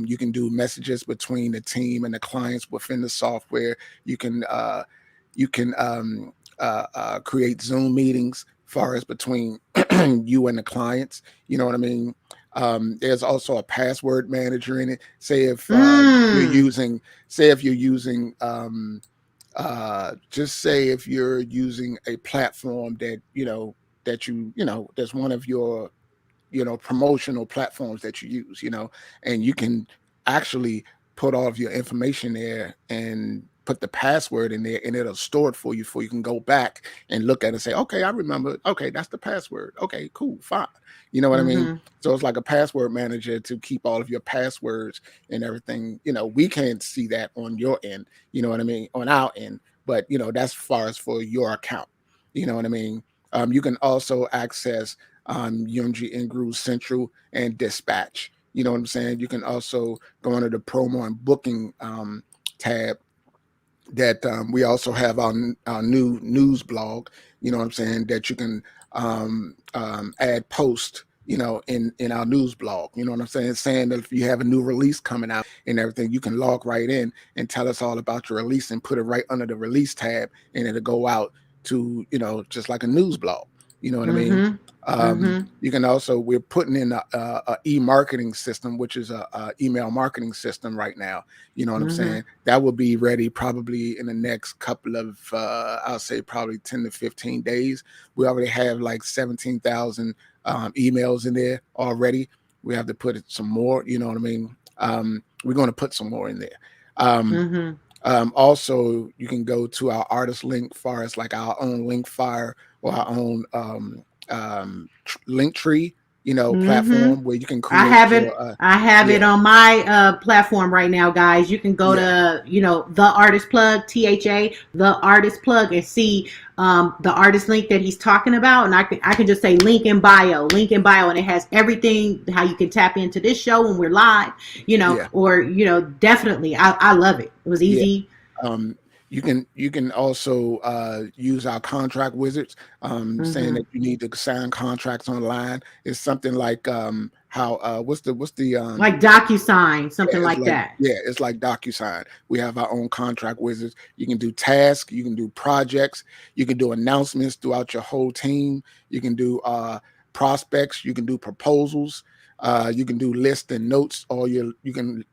You can do messages between the team and the clients within the software. You can create Zoom meetings, far as between you and the clients. You know what I mean? There's also a password manager in it. Mm. Say if you're using just say if you're using a platform that's one of your promotional platforms that you use, and you can actually put all of your information there and put the password in there, and it'll store it for you, before you can go back and look at it and say, okay, I remember, okay, that's the password, okay, cool, fine. You know what I mean? Mm-hmm. So it's like a password manager to keep all of your passwords and everything. We can't see that on your end, you know what I mean, on our end, but that's far as for your account. You know what I mean? You can also access UMG Ingroup Central and Dispatch. You know what I'm saying? You can also go under the promo and booking tab. That we also have our new news blog. You know what I'm saying? That you can add post. In our news blog. You know what I'm saying? Saying that if you have a new release coming out and everything, you can log right in and tell us all about your release and put it right under the release tab, and it'll go out to just like a news blog. You know what I mean? Mm-hmm. Mm-hmm. You can also, we're putting in a e-marketing system, which is a email marketing system right now. You know what I'm Mm-hmm. saying? That will be ready probably in the next couple of, I'll say probably 10 to 15 days. We already have like 17,000 emails in there already. We have to put some more, you know what I mean? We're going to put some more in there. Um, Mm-hmm. Also, you can go to our artist link, far as like our own link fire, or our own link tree, Mm-hmm. platform where you can create your, I have it yeah, on my platform right now, guys. You can go yeah, to, the artist plug, THA, the artist plug, and see the artist link that he's talking about. And I can just say link in bio, and it has everything, how you can tap into this show when we're live, yeah, or, definitely. I love it. It was yeah. easy. Um, you can also use our contract wizards, saying Mm-hmm. that you need to sign contracts online. It's something like how what's the Like DocuSign, yeah, something it's like like that. yeah, it's like DocuSign. We have our own contract wizards. You can do tasks, you can do projects, you can do announcements throughout your whole team. You can do prospects, you can do proposals, you can do lists and notes, or you can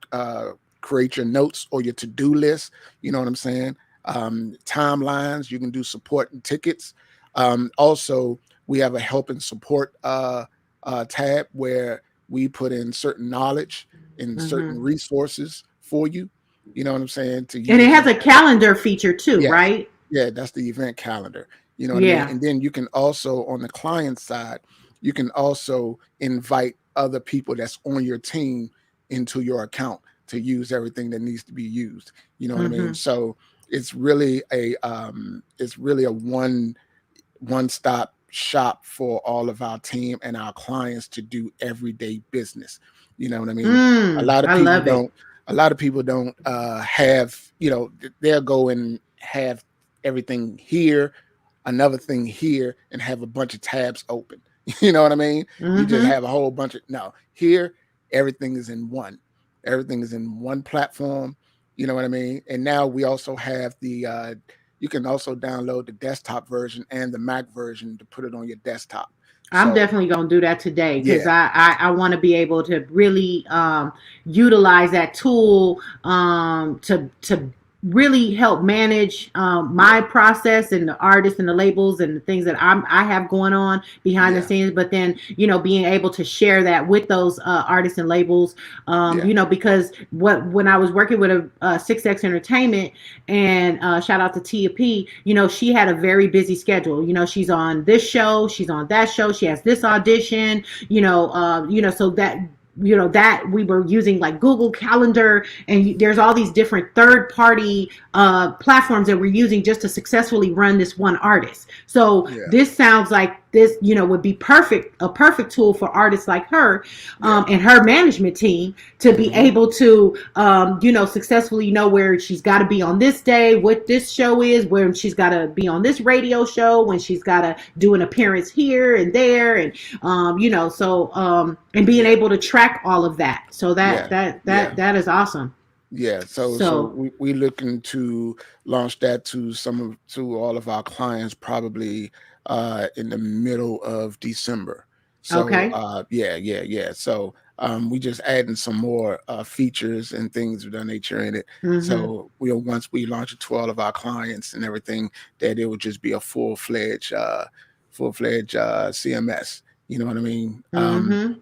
create your notes or your to-do list. You know what I'm saying? Timelines, you can do support and tickets. Also, we have a help and support tab where we put in certain knowledge and certain Mm-hmm. resources for you. You know what I'm saying? To And it use has in a calendar feature too, yes, right? yeah, that's the event calendar. You know what I mean? Yeah. And then you can also, on the client side, you can also invite other people that's on your team into your account to use everything that needs to be used. You know what I mean? Mm-hmm. So it's really a one stop shop for all of our team and our clients to do everyday business. You know what I mean? A lot of I people love it. don't. A lot of people don't have. They'll go and have everything here, another thing here, and have a bunch of tabs open. You know what I mean? You just Mm-hmm. have a whole bunch of no here. Everything is in one. Everything is in one platform. You know what I mean? And now we also have the you can also download the desktop version and the Mac version to put it on your desktop. I'm So definitely gonna do that today because yeah, I want to be able to really utilize that tool to really help manage yeah, my process and the artists and the labels and the things that I have going on behind the yeah, scenes. But then being able to share that with those artists and labels, yeah. because when I was working with a 6X Entertainment and shout out to Tia P, she had a very busy schedule. She's on this show, she's on that show, she has this audition, so that we were using like Google Calendar, and there's all these different third party platforms that we're using just to successfully run this one artist. So Yeah, this sounds like this would be a perfect tool for artists like her yeah. and her management team to be Hmm. able to successfully know where she's got to be on this day, what this show is, where she's got to be on this radio show, when she's got to do an appearance here and there, and and being Yeah, able to track all of that. So that yeah, that yeah. that that is awesome. Yeah, so So we looking to launch that to all of our clients probably in the middle of December. So okay. yeah. So we just adding some more features and things of that nature in it. Mm-hmm. So once we launch it to all of our clients and everything, that it would just be a full-fledged CMS. You know what I mean? Mm-hmm.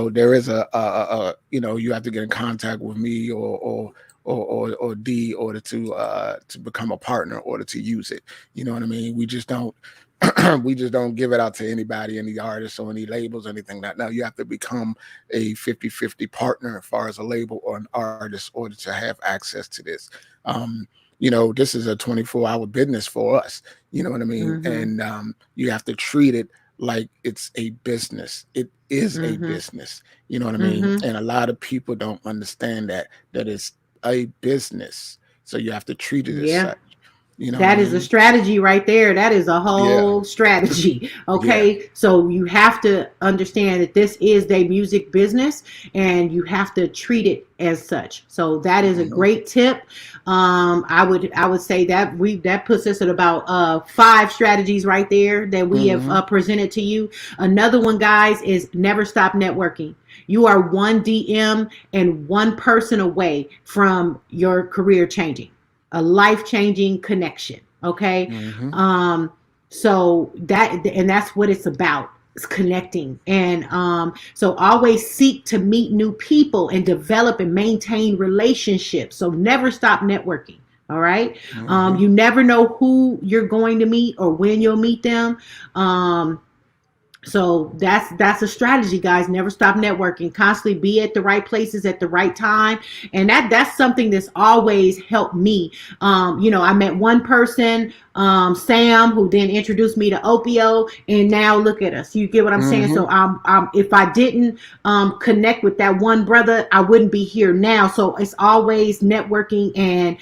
There is you have to get in contact with me or D order to become a partner in order to use it. You know what I mean? We just don't we just don't give it out to anybody, any artists or any labels or anything like that. Now you have to become a 50-50 partner as far as a label or an artist in order to have access to this. This is a 24-hour business for us. You know what I mean? Mm-hmm. And you have to treat it like it's a business. It is a Mm-hmm. business. You know what I mean? Mm-hmm. And a lot of people don't understand that it's a business. So you have to treat it as Yeah. such. You know what I That is a mean? strategy right there. That is a Yeah, whole strategy. yeah. Okay. So you have to understand that this is their music business and you have to treat it as such. So that is a Hmm. great tip. I would say that puts us at about 5 strategies right there that we have Hmm. presented to you. Another one, guys, is never stop networking. You are one DM and one person away from your career changing, a life-changing connection. Okay. Hmm. So that's what it's about. It's connecting. And so always seek to meet new people and develop and maintain relationships. So never stop networking. All right. Hmm. You never know who you're going to meet or when you'll meet them. So that's a strategy, guys. Never stop networking. Constantly be at the right places at the right time, and that's something that's always helped me. I met one person, Sam, who then introduced me to Opio, and now look at us. You get what I'm saying? Hmm. So if I didn't connect with that one brother, I wouldn't be here now. So it's always networking and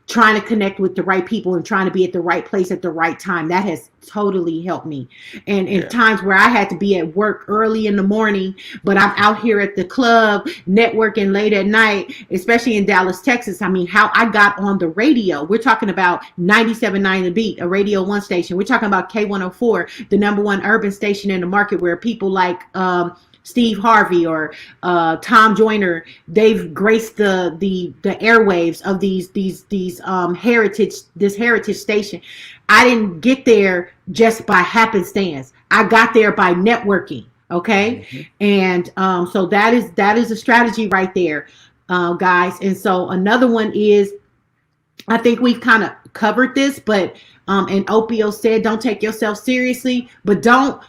trying to connect with the right people and trying to be at the right place at the right time. That has totally helped me. And in Yeah. times where I had to be at work early in the morning, but I'm out here at the club networking late at night, especially in Dallas, Texas. I mean, how I got on the radio. We're talking about 97.9 The Beat, a Radio 1 station. We're talking about K104, the #1 urban station in the market, where people like Steve Harvey or Tom Joyner, they've graced the airwaves of these heritage station. I didn't get there just by happenstance. I got there by networking. Okay, Hmm. and so that is a strategy right there, guys. And so another one is, I think we've kind of covered this, but and Opio said, don't take yourself seriously, but don't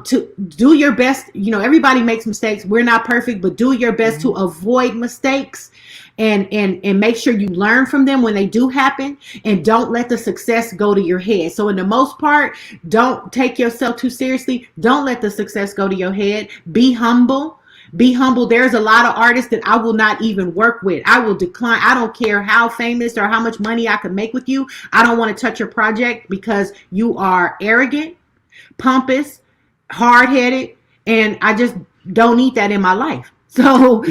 to do your best. Everybody makes mistakes. We're not perfect, but do your best to avoid mistakes and make sure you learn from them when they do happen, and don't let the success go to your head. So in the most part, don't take yourself too seriously. Don't let the success go to your head. Be humble. Be humble. There's a lot of artists that I will not even work with. I will decline. I don't care how famous or how much money I can make with you. I don't want to touch your project because you are arrogant, pompous, hard-headed, and I just don't need that in my life. So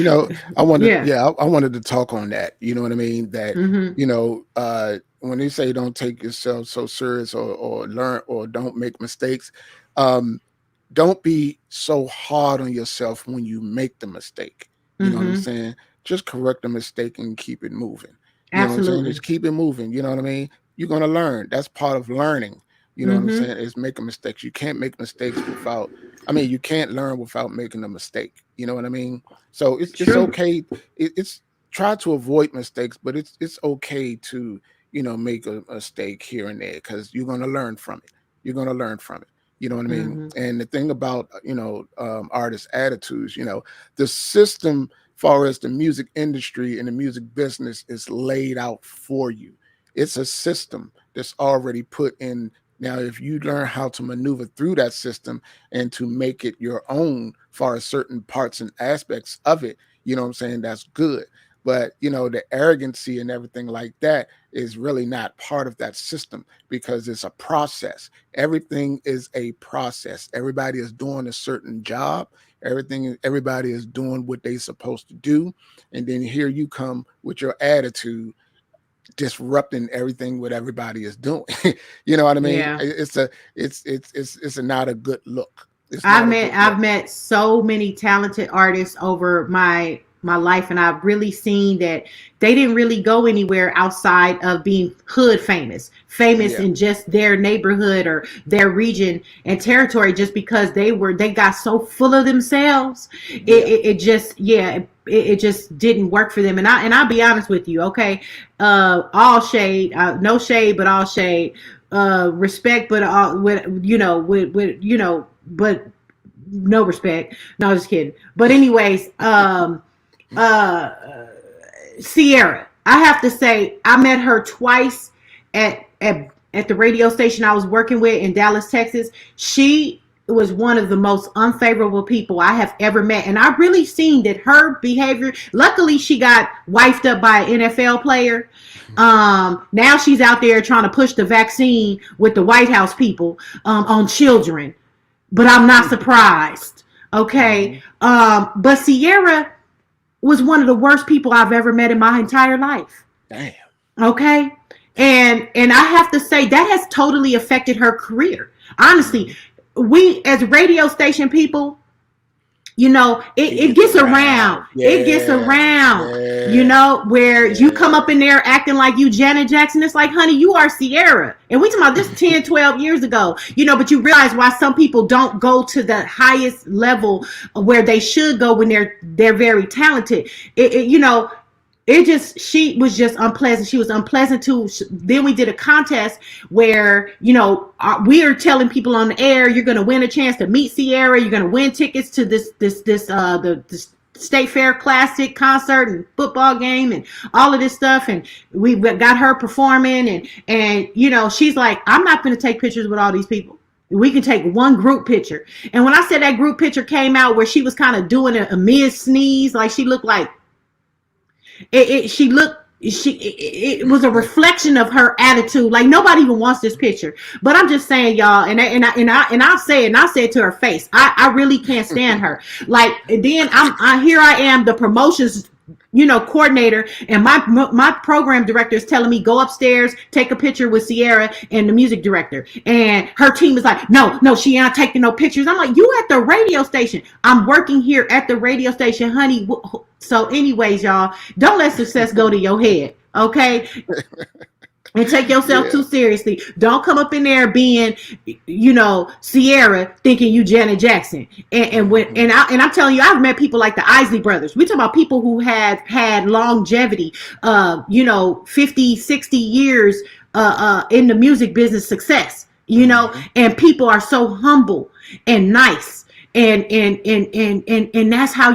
I wanted to talk on that. You know what I mean? That when they say don't take yourself so serious or learn or don't make mistakes, don't be so hard on yourself when you make the mistake. You know what I'm saying? Just correct the mistake and keep it moving. You know what I'm saying? Just keep it moving. You know what I mean? You're gonna learn. That's part of learning. You know what I'm saying? Is making mistakes. You can't make mistakes you can't learn without making a mistake. You know what I mean? So it's okay. It's try to avoid mistakes, but it's okay to, make a mistake here and there, because you're going to learn from it. You're going to learn from it. You know what I mean? And the thing about, artists' attitudes, the system far as the music industry and the music business is laid out for you. It's a system that's already put in. Now, if you learn how to maneuver through that system and to make it your own for certain parts and aspects of it, you know what I'm saying? That's good. But, the arrogancy and everything like that is really not part of that system, because it's a process. Everything is a process. Everybody is doing a certain job. Everybody is doing what they're supposed to do. And then here you come with your attitude, disrupting everything what everybody is doing. You know what I mean? Yeah. It's not a good look. I've met so many talented artists over my life, and I've really seen that they didn't really go anywhere outside of being hood famous in just their neighborhood or their region and territory, just because they got so full of themselves. It just didn't work for them. And I'll be honest with you, okay? All shade, no shade, but all shade. Respect, but but no respect. No, just kidding. But anyways, Ciara, I have to say, I met her twice at the radio station I was working with in Dallas, Texas. She was one of the most unfavorable people I have ever met, and I really seen that her behavior. Luckily, she got wifed up by an NFL player. Now she's out there trying to push the vaccine with the White House people on children, but I'm not surprised. Okay, but Ciara was one of the worst people I've ever met in my entire life. Damn. Okay, and I have to say that has totally affected her career. Honestly, we as radio station people, it gets around. Yeah. It gets around. Yeah. Where you come up in there acting like you Janet Jackson. It's like, honey, you are Ciara. And we talking about this 10, 12 years ago. But you realize why some people don't go to the highest level where they should go when they're very talented. She was just unpleasant. She was unpleasant too. Then we did a contest where, we are telling people on the air, you're going to win a chance to meet Ciara. You're going to win tickets to the State Fair Classic concert and football game and all of this stuff. And we got her performing and she's like, I'm not going to take pictures with all these people. We can take one group picture. And when I said that group picture came out where she was kind of doing a mid sneeze, like she looked like, it was a reflection of her attitude. Like nobody even wants this picture. But I'm just saying, y'all, and I'll say it, and I say it to her face. I really can't stand her. Like, and then here I am, the promotions coordinator, and my program director is telling me go upstairs, take a picture with Ciara and the music director, and her team is like, no, she ain't taking no pictures. I'm like, you at the radio station? I'm working here at the radio station, honey. So anyways, y'all, don't let success go to your head, okay? And take yourself too seriously. Don't come up in there being, Ciara, thinking you Janet Jackson. And I'm telling you, I've met people like the Isley Brothers. We talk about people who have had longevity, 50, 60 years in the music business success, and people are so humble and nice, and that's how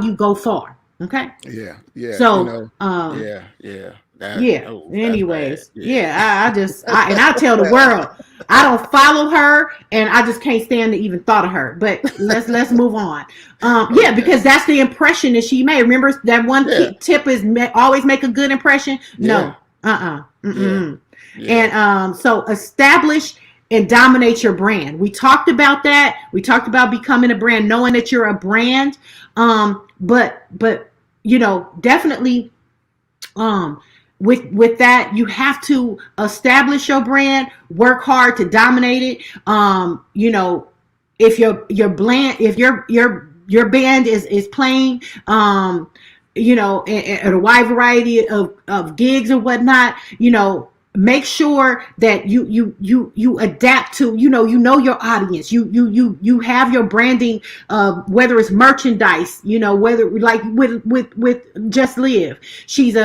you go far. Okay. Yeah, yeah, So, yeah, yeah. yeah. That's bad. Anyways, Yeah. yeah, I tell the world I don't follow her, and I just can't stand to even thought of her. But let's move on. Yeah, Okay. because that's the impression that she made. Remember that one Yeah, tip is always make a good impression. yeah, No, yeah, mm-mm. yeah. And so establish and dominate your brand. We talked about that. We talked about becoming a brand, knowing that you're a brand. But definitely um with that, you have to establish your brand, work hard to dominate it. If your band is playing at a wide variety of gigs or whatnot, make sure that you adapt to your audience. You have your branding, whether it's merchandise, whether like with Just Live. She's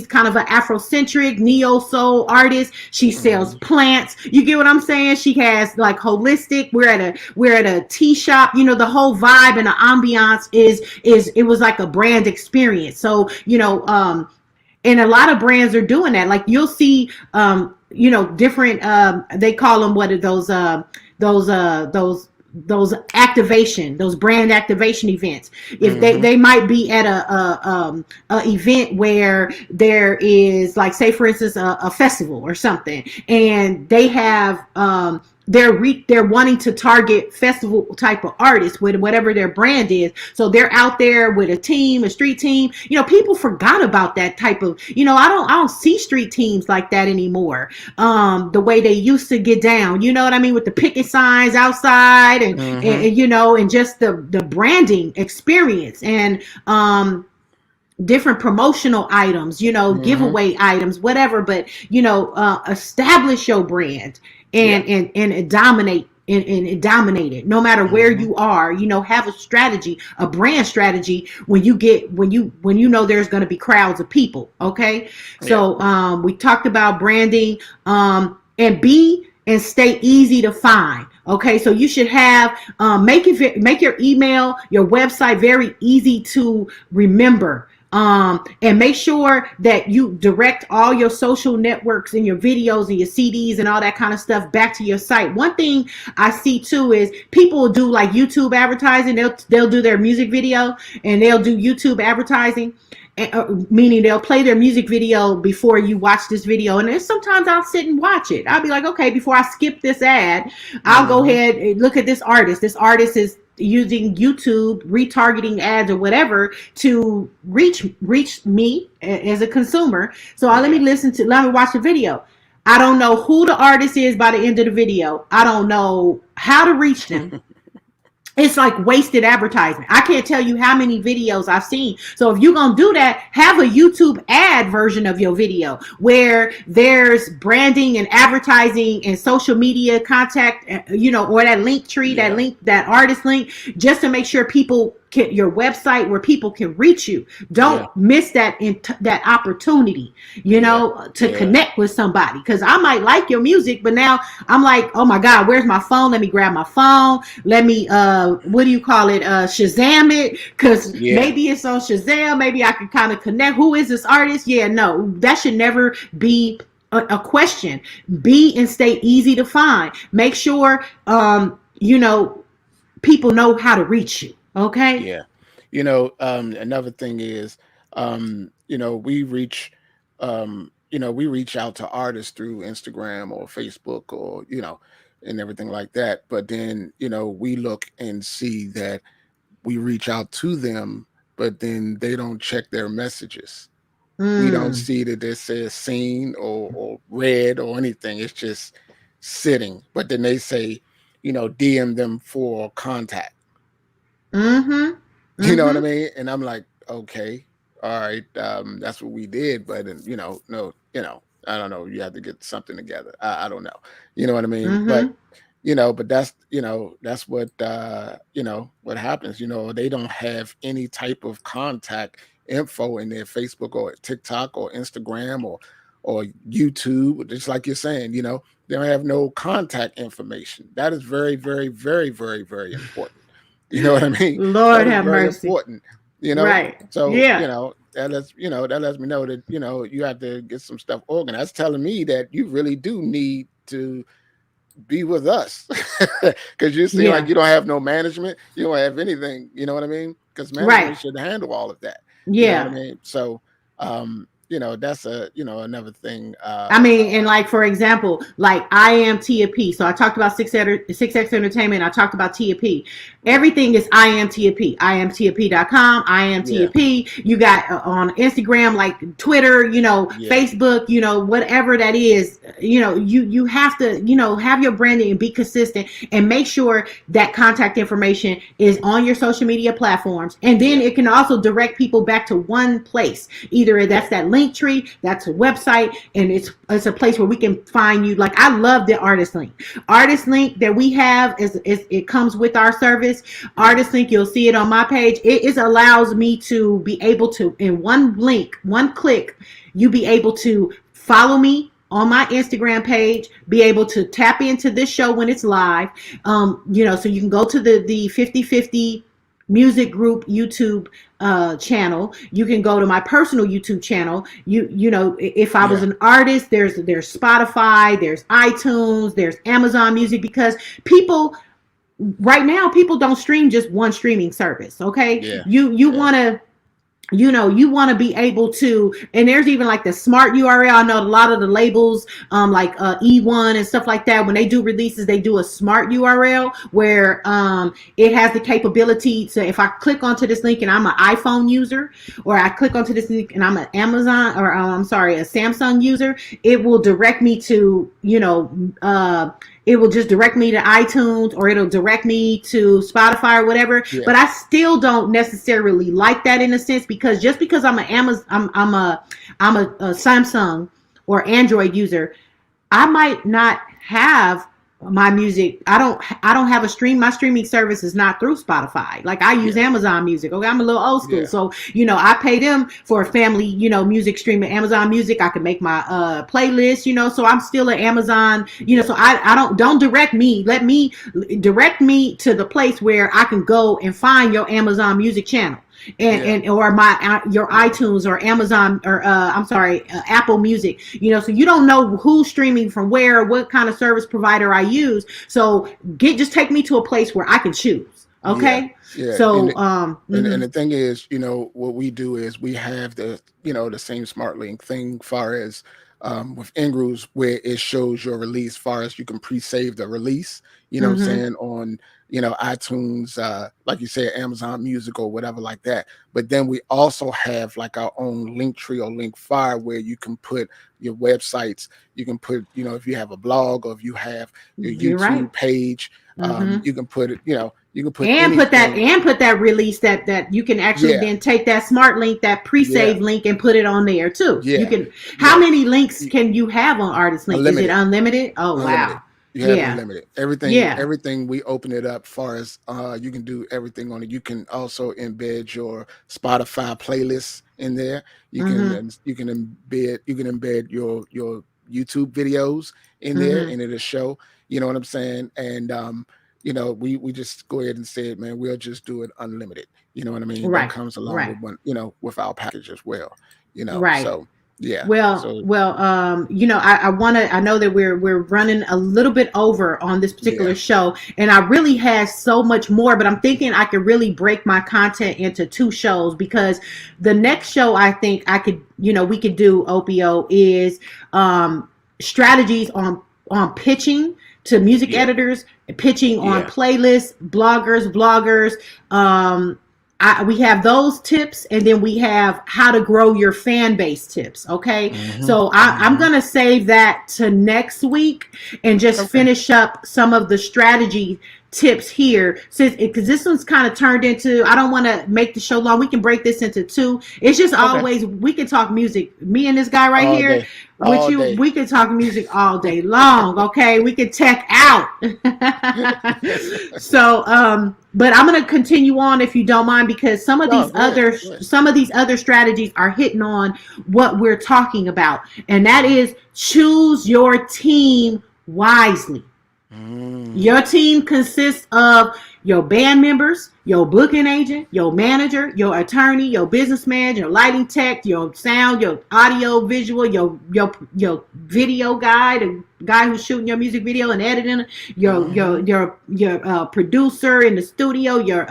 kind of an Afrocentric neo soul artist. She sells Hmm. plants. You get what I'm saying? She has like holistic. We're at a tea shop. The whole vibe and the ambiance is it was like a brand experience. So and a lot of brands are doing that. Like you'll see different they call them, what are those activation, those brand activation events. If they Hmm. they might be at a event where there is, like, say for instance, a festival or something, and they have they're wanting to target festival type of artists with whatever their brand is. So they're out there with a street team. People forgot about that type of. I don't see street teams like that anymore. The way they used to get down. You know what I mean, with the picket signs outside, Hmm. and just the branding experience, and different promotional items, Hmm. giveaway items, whatever. But establish your brand Yeah, and dominate. And dominate it no matter where hmm, you are. Have a strategy, a brand strategy, when you know there's going to be crowds of people. Okay. yeah, So we talked about branding, and stay easy to find. Okay, so you should have make your email, your website very easy to remember. And make sure that you direct all your social networks and your videos and your CDs and all that kind of stuff back to your site. One thing I see too is people will do like YouTube advertising. They'll do their music video and they'll do YouTube advertising, meaning they'll play their music video before you watch this video. And then sometimes I'll sit and watch it. I'll be like, okay, before I skip this ad, I'll go hmm, ahead and look at this artist. This artist is using YouTube retargeting ads or whatever to reach me as a consumer. So let me yeah. let me watch the video. I don't know who the artist is by the end of the video. I don't know how to reach them. It's like wasted advertisement. I can't tell you how many videos I've seen. So if you're going to do that, have a YouTube ad version of your video where there's branding and advertising and social media contact, or that link tree, Yeah, that artist link, just to make sure people can, your website where people can reach you. yeah, Don't miss that opportunity, yeah, to yeah, connect with somebody. Because I might like your music, but now I'm like, oh my God, where's my phone? Let me grab my phone. Let me what do you call it? Shazam it, because yeah, maybe it's on Shazam. Maybe I can kind of connect. Who is this artist? Yeah, no, that should never be a question. Be and stay easy to find. Make sure people know how to reach you. Okay. yeah. Another thing is, we reach out to artists through Instagram or Facebook or, and everything like that. But then, we look and see that we reach out to them, but then they don't check their messages. We don't Mm. see that it says seen or read or anything. It's just sitting. But then they say, DM them for contact. Mm-hmm. You know what I Mm-hmm. mean? And I'm like, okay, all right, that's what we did, but no, I don't know. You have to get something together. I don't know. You know what I mean? But Mm-hmm. but that's what what happens. They don't have any type of contact info in their Facebook or TikTok or Instagram or or YouTube, just like you're saying, you know, they don't have no contact information. That is very, very, very, very, very important. You know what I mean? Lord That is have very mercy. important. You know, Right. so Yeah. that lets me know that you have to get some stuff organized. That's telling me that you really do need to be with us because you seem like Yeah. you don't have no management, you don't have anything. You know what I mean? Because Right. management should handle all of that. You know what I Yeah. mean? So, that's another thing. I mean, and like for example, like I am Tia P. So I talked about 6X Entertainment. I talked about Tia P. Everything is I am Tia P. I am TiaP.com. I am Tia Yeah, P. You got on Instagram, like Twitter, yeah, Facebook, whatever that is. You have to, have your branding and be consistent and make sure that contact information is on your social media platforms. And then yeah, it can also direct people back to one place. Either that's that link tree, that's a website, and it's a place where we can find you. Like I love the artist link. Artist link that we have is it comes with our service. Artist link, you'll see it on my page. It allows me to be able to, in one link, one click, you be able to follow me on my Instagram page, be able to tap into this show when it's live. So you can go to the 50/50 Music Group YouTube channel. You can go to my personal YouTube channel. If I was yeah, an artist, there's Spotify, there's iTunes, there's Amazon Music, because people right now, people don't stream just one streaming service. Okay, yeah, you yeah, want to, you want to be able to, and there's even like the smart URL. I know a lot of the labels, like E1 and stuff like that, when they do releases, they do a smart URL where it has the capability to, if I click onto this link and I'm an iPhone user, or I click onto this link and I'm an Amazon, or I'm sorry, a Samsung user, it will direct me to, it will just direct me to iTunes, or it'll direct me to Spotify or whatever. yeah, But I still don't necessarily like that, in a sense, because just because I'm an Amazon, I'm a Samsung or Android user, I might not have my music. I don't have a stream. My streaming service is not through Spotify. Like I use yeah, Amazon Music. Okay, I'm a little old school, yeah, so I pay them for a family, music streaming. Amazon Music, I can make my playlist. So I'm still at Amazon. So I don't direct me. Let me direct me to the place where I can go and find your Amazon Music channel. yeah, Or your iTunes or Amazon, or I'm sorry, Apple Music. So you don't know who's streaming from where, what kind of service provider I use. So just take me to a place where I can choose. yeah, Okay. yeah. So And the thing is, what we do is we have the same smart link thing, far as with Ingrooves, where it shows your release, far as you can pre-save the release, what I'm saying, on, iTunes, like you said, Amazon Music or whatever like that. But then we also have like our own link tree or link fire where you can put your websites, you can put, if you have a blog, or if you have your you're right. YouTube page, you can put it, you can put And anything. put that release that you can actually Yeah, then take that smart link, that yeah, pre-save link, and put it on there too. You yeah, can. How yeah. many links can you have on Artist Link? Is it Unlimited. unlimited? Oh Unlimited. wow. You have Yeah. unlimited. Yeah. Everything we open it up, far as you can do everything on it. You can also embed your Spotify playlists in there. Mm-hmm. You can embed your YouTube videos in there, Mm-hmm. and it'll show. You know what I'm saying? And we just go ahead and say it, man. We'll just do it unlimited. You know what I mean? That Right. comes along Right. with one, with our package as well. Right. So yeah. Well, So well, I know that we're running a little bit over on this particular yeah, show, and I really have so much more, but I'm thinking I could really break my content into two shows, because the next show I think I could, we could do, Opio, is strategies on pitching to music yeah, editors, pitching on yeah. playlists, bloggers, vloggers. We have those tips, and then we have how to grow your fan base tips. Okay. Hmm. So I'm going to save that to next week and just Okay. finish up some of the strategy tips here, since because this one's kind of turned into, I don't want to make the show long. We can break this into two. It's just always, we can talk music. Me and this guy right All here day. with All you, day. we can talk music all day long. Okay, we can tech out. So but I'm going to continue on if you don't mind, because some of No, these go ahead, other go ahead. some of these other strategies are hitting on what we're talking about, and that is choose your team wisely. Your team consists of your band members, your booking agent, your manager, your attorney, your businessman, your lighting tech, your sound, your audio, visual, your video guy, the guy who's shooting your music video and editing it, your producer in the studio, your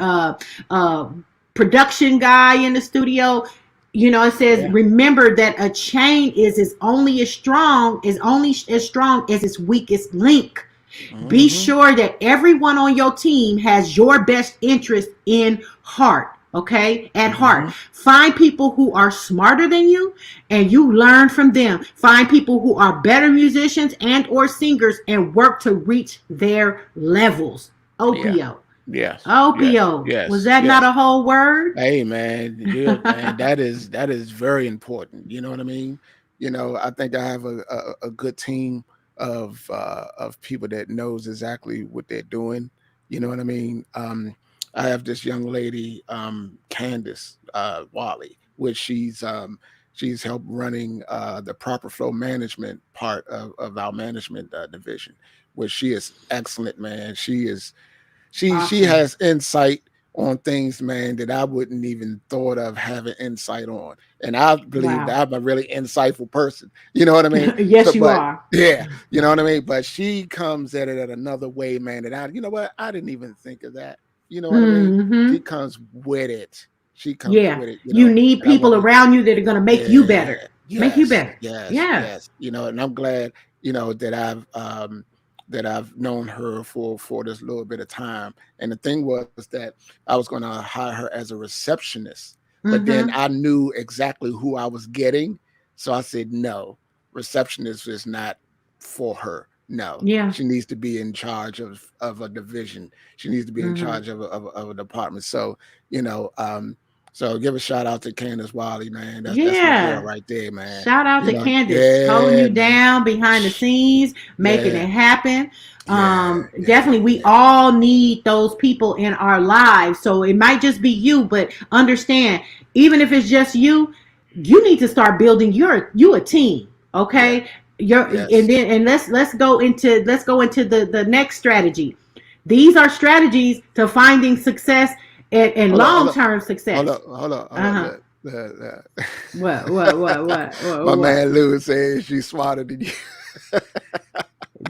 production guy in the studio. You know, it says, remember that a chain is only as strong as its weakest link. Be sure that everyone on your team has your best interest in heart. Okay, at heart. Find people who are smarter than you, and you learn from them. Find people who are better musicians and or singers, and work to reach their levels. Opio. Yes. Opio. Yes. Was that not a whole word? Hey man, yeah, man, that is very important. You know what I mean? You know, I think I have a good team of people that knows exactly what they're doing. You know what I mean? I have this young lady, Candace Wally, which she's helped running the proper flow management part of our management division, which she is excellent, man. She Awesome. has insight on things, man, that I wouldn't even thought of having insight on. And I believe that I'm a really insightful person. You know what I mean? Yes, you are. Yeah, you know what I mean? But she comes at it at another way, man, that you know what? I didn't even think of that. You know what I mean? She comes with it. She comes with it. You need people around you that are going to make you better. Make you better. Yes. You know, and I'm glad, you know, that I've known her for this little bit of time. And the thing was that I was going to hire her as a receptionist, but then I knew exactly who I was getting. So I said, no, receptionist is not for her. No, she needs to be in charge of a division. She needs to be in charge of a department. So, you know, so give a shout out to Candace Wiley, man. That's my girl right there, man. Shout out to Candace, holding you down behind the scenes, making it happen. Definitely, we all need those people in our lives. So it might just be you, but understand, even if it's just you, you need to start building you a team. Okay. And let's go into the next strategy. These are strategies to finding success and long-term success. Hold on. What? My man Lou says she's smarter than you.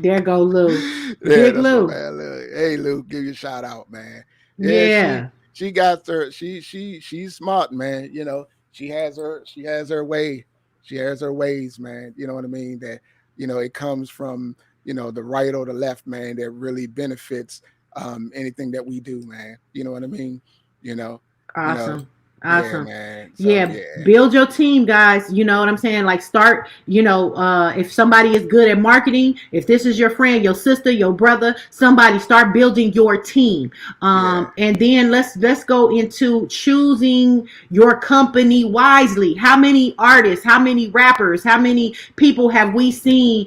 There go Lou. Big Lou. Hey Lou, give you a shout out, man. She got her. She's smart, man. You know, she has her way. She has her ways, man. You know what I mean? That, you know, it comes from, you know, the right or the left, man, that really benefits anything that we do, man. You know what I mean? You know. Awesome. Yeah, man. So, Build your team, guys. You know what I'm saying? Like, start, you know, if somebody is good at marketing, if this is your friend, your sister, your brother, somebody, start building your team. And then let's go into choosing your company wisely. How many artists, how many rappers, how many people have we seen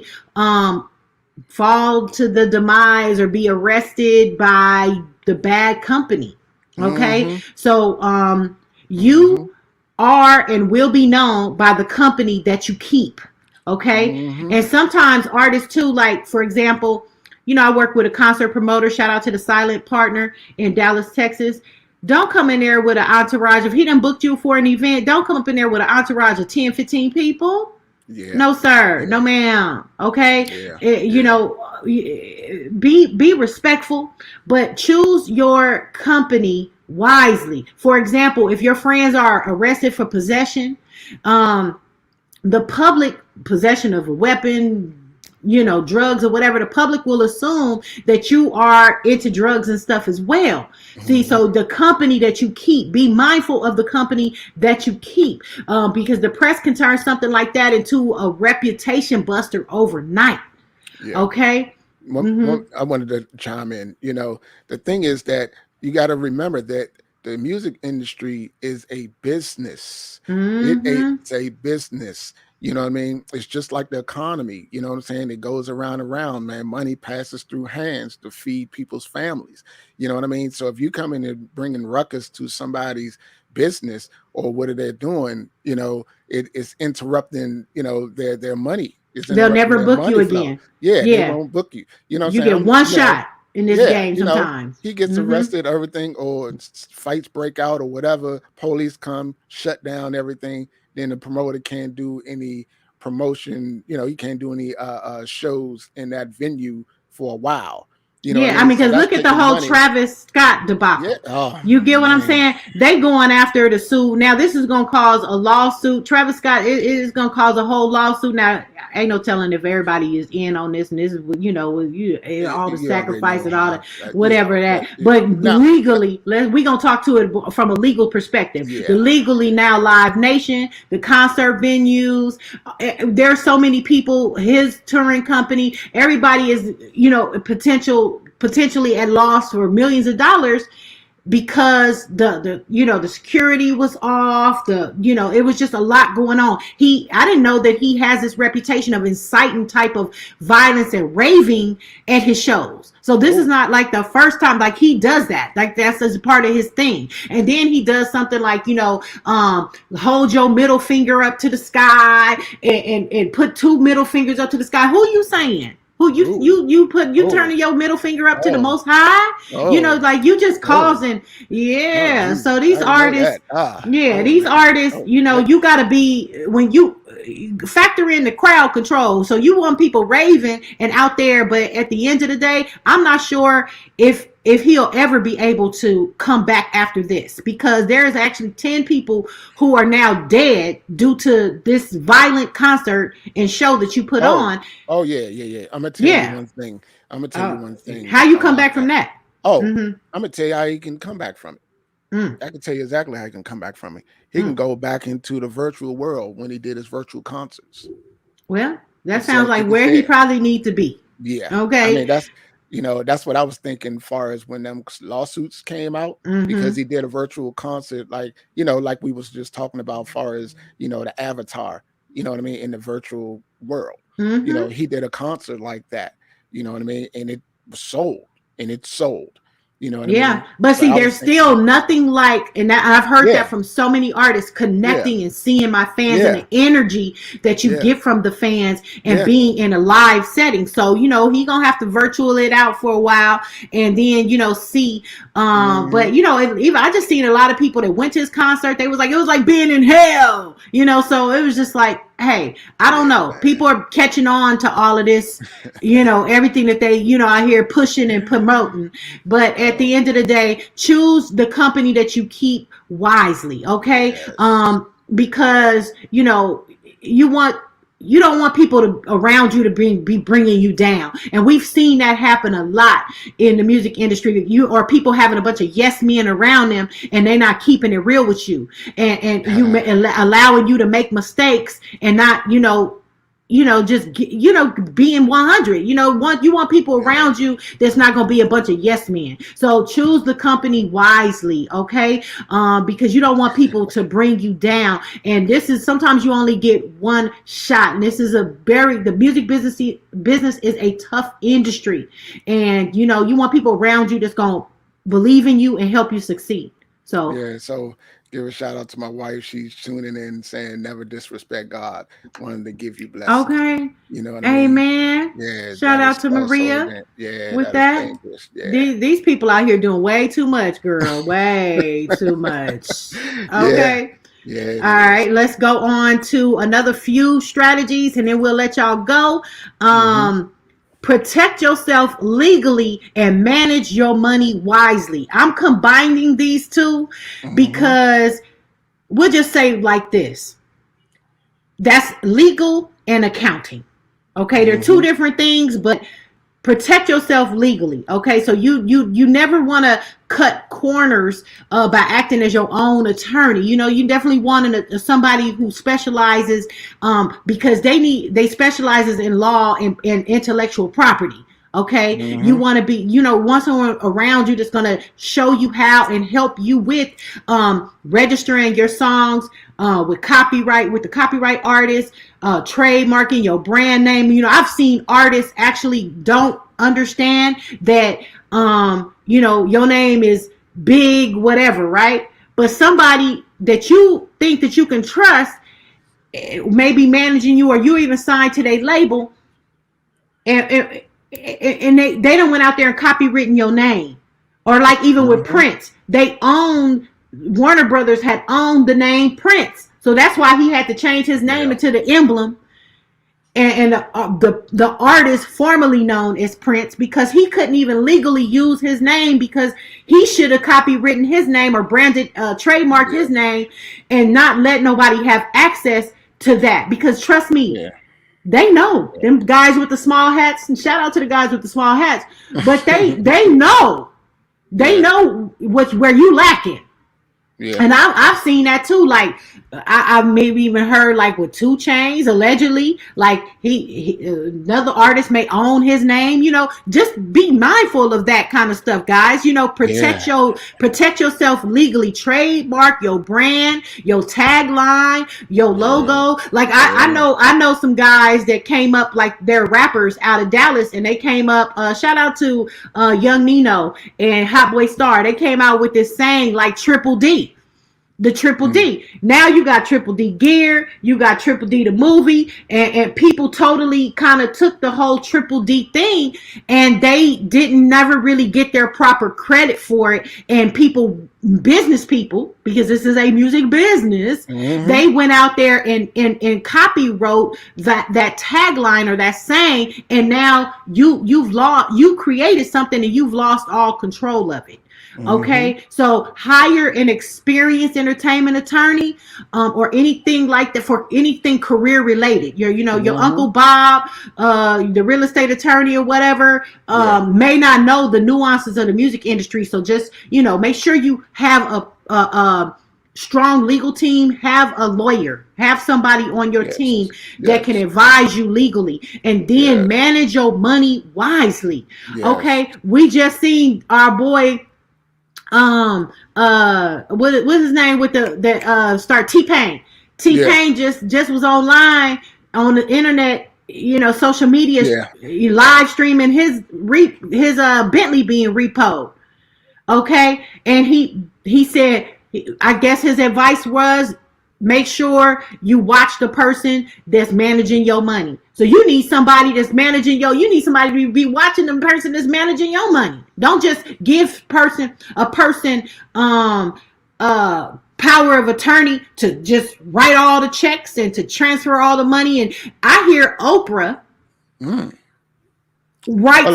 fall to the demise or be arrested by the bad company? Okay. So you are and will be known by the company that you keep. Okay. And sometimes artists too, like, for example, you know, I work with a concert promoter, shout out to the Silent Partner in Dallas, Texas. Don't come in there with an entourage. If he done booked you for an event, don't come up in there with an entourage of 10, 15 people. No, sir. No, ma'am. Okay. You know, be respectful, but choose your company wisely. For example, if your friends are arrested for possession, the public possession of a weapon, you know, drugs or whatever, the public will assume that you are into drugs and stuff as well. See, so the company that you keep, be mindful of the company that you keep, because the press can turn something like that into a reputation buster overnight. Okay. Mm-hmm. I wanted to chime in. You know, the thing is that you got to remember that the music industry is a business. Mm-hmm. It's a business. You know what I mean? It's just like the economy. You know what I'm saying? It goes around and around, man. Money passes through hands to feed people's families. You know what I mean? So if you come in and bringing ruckus to somebody's business or what are they doing, you know, it's interrupting, you know, their money. It's They'll interrupting never their book you money flow. again. Yeah, they Yeah. won't book you. You know what You I'm saying? get one You know, shot in this yeah, game you know, sometimes. he gets Mm-hmm. arrested, everything, or fights break out or whatever. Police come, shut down everything. Then the promoter can't do any promotion. You know, he can't do any shows in that venue for a while. You know what I Yeah, I mean? mean, So because that's look at the taking whole money. Travis Scott Yeah. debacle. Oh You get what I'm man. saying? They going after the suit. Now, this is going to cause a lawsuit. Travis Scott it is going to cause a whole lawsuit. Now, ain't no telling if everybody is in on this, and this is, you know, all the You already sacrifice know and all the how. Yeah, whatever that. but But now, legally, we going to talk to it from a legal perspective. The yeah. legally now Live Nation, the concert venues, there's so many people, his touring company, everybody is, you know, potentially at loss for millions of dollars because the you know the security was off, the you know it was just a lot going on. I didn't know that he has this reputation of inciting type of violence and raving at his shows. So this is Oh, not like the first time like he does that. Like that's as part of his thing. And then he does something like, you know, hold your middle finger up to the sky and put two middle fingers up to the sky. Who you saying? Who oh, you oh, turning your middle finger up to the oh, most high? You know, oh, like you just oh, causing, oh, yeah. geez, So I these didn't know artists, that. Ah, yeah, oh these man. artists, Oh, you know, that, you gotta be when you factor in the crowd control. So you want people raving and out there, but at the end of the day, I'm not sure if he'll ever be able to come back after this because there's actually 10 people who are now dead due to this violent concert and show that you put oh, on. oh yeah, yeah, yeah. I'm gonna tell you Yeah. one thing. I'm gonna tell you Uh, one thing how you come about back from that. that? Oh, Mm-hmm. I'm gonna tell you how he can come back from it. Mm, I can tell you exactly how he can come back from it. He can mm. go back into the virtual world when he did his virtual concerts Well, and that sell sounds like tickets where he there. probably need to be. Yeah, I Okay. mean that's that's what I was thinking. Far as when them lawsuits came out, because Mm-hmm. he did a virtual concert, like like we was just talking about, far as the avatar. You know what I mean, in the virtual world. Mm-hmm. He did a concert like that. You know what I mean, and it was sold, and it sold. You know what I Yeah, mean. but So see, I was there's thinking, still nothing like, and I've heard that yeah, from so many artists yeah, connecting and seeing my fans and yeah, the energy that you yeah, get from the fans and yeah. being in a live setting. So, you know, he gonna have to virtual it out for a while and then, you know, see. Hmm. But you know, even I just seen a lot of people that went to his concert. They was like, it was like being in hell, you know. So it was just like, hey, I don't Yeah, know. man. People are catching on to all of this, you know, everything that they, you know, I hear pushing and promoting. But at Oh, the end of the day, choose the company that you keep wisely, okay? yes. Because you know you don't want people around you to be bringing you down, and we've seen that happen a lot in the music industry. You or people having a bunch of yes men around them, and they're not keeping it real with you, and allowing you to make mistakes and not just being 100. You want people Yeah. around you that's not going to be a bunch of yes men. So choose the company wisely, okay? Because you don't want people to bring you down. And this is sometimes you only get one shot. And this is the music business is a tough industry, and you want people around you that's going to believe in you and help you succeed. So Yeah, so give a shout out to my wife. She's tuning in saying never disrespect God, wanting to give you blessings. okay, You know what I mean? amen. Yeah, Shout that out is to also Maria yeah, with that is that. dangerous. Yeah. These people out here doing way too much, girl. Way too much. Yeah, Okay. yeah, it All is. right. Let's go on to another few strategies and then we'll let y'all go. Mm-hmm. Protect yourself legally and manage your money wisely. I'm combining these two Mm-hmm. because we'll just say like this. That's legal and accounting. Okay, they're two Mm-hmm. different things, but protect yourself legally. Okay, so you never want to cut corners by acting as your own attorney. You definitely want somebody who specializes because they specializes in law and intellectual property. Okay. Mm-hmm. You want to be, want someone around you that's going to show you how and help you with registering your songs with the copyright artist, trademarking your brand name. I've seen artists actually don't understand that, your name is big, whatever, right? But somebody that you think that you can trust may be managing you, or you even signed to their label, and they don't went out there and copywritten your name. Or like even with Prince, Warner Brothers had owned the name Prince, so that's why he had to change his name into the emblem. And the artist formerly known as Prince, because he couldn't even legally use his name, because he should have copywritten his name or branded, trademarked his name, and not let nobody have access to that. Because trust me, they know them guys with the small hats. And shout out to the guys with the small hats, but they know where you lacking. Yeah. And I've seen that too. Like I've maybe even heard like with 2 Chainz allegedly, like he another artist may own his name. Just be mindful of that kind of stuff, guys. Protect yourself legally. Trademark your brand, your tagline, your logo. Like I know some guys that came up, like they're rappers out of Dallas, and they came up. Shout out to Young Nino and Hot Boy Star. They came out with this saying like Triple D. The Triple D. Now you got Triple D gear, you got Triple D the movie, and people totally kind of took the whole Triple D thing, and they didn't never really get their proper credit for it. And business people, because this is a music business, they went out there and copywrote that tagline or that saying, and now you created something and you've lost all control of it. Okay, so hire an experienced entertainment attorney, or anything like that, for anything career related. Your Uncle Bob, the real estate attorney or whatever, may not know the nuances of the music industry. So just make sure you have a strong legal team, have a lawyer, have somebody on your team that can advise you legally, and then manage your money wisely. Okay, we just seen our boy. What's his name with start T-Pain. T-Pain just was online on the internet, social media, live streaming his Bentley being repoed. Okay, and he said, I guess his advice was, make sure you watch the person that's managing your money. So you need somebody that's managing you need somebody to be watching the person that's managing your money. Don't just give a person power of attorney to just write all the checks and to transfer all the money. And I hear Oprah writes.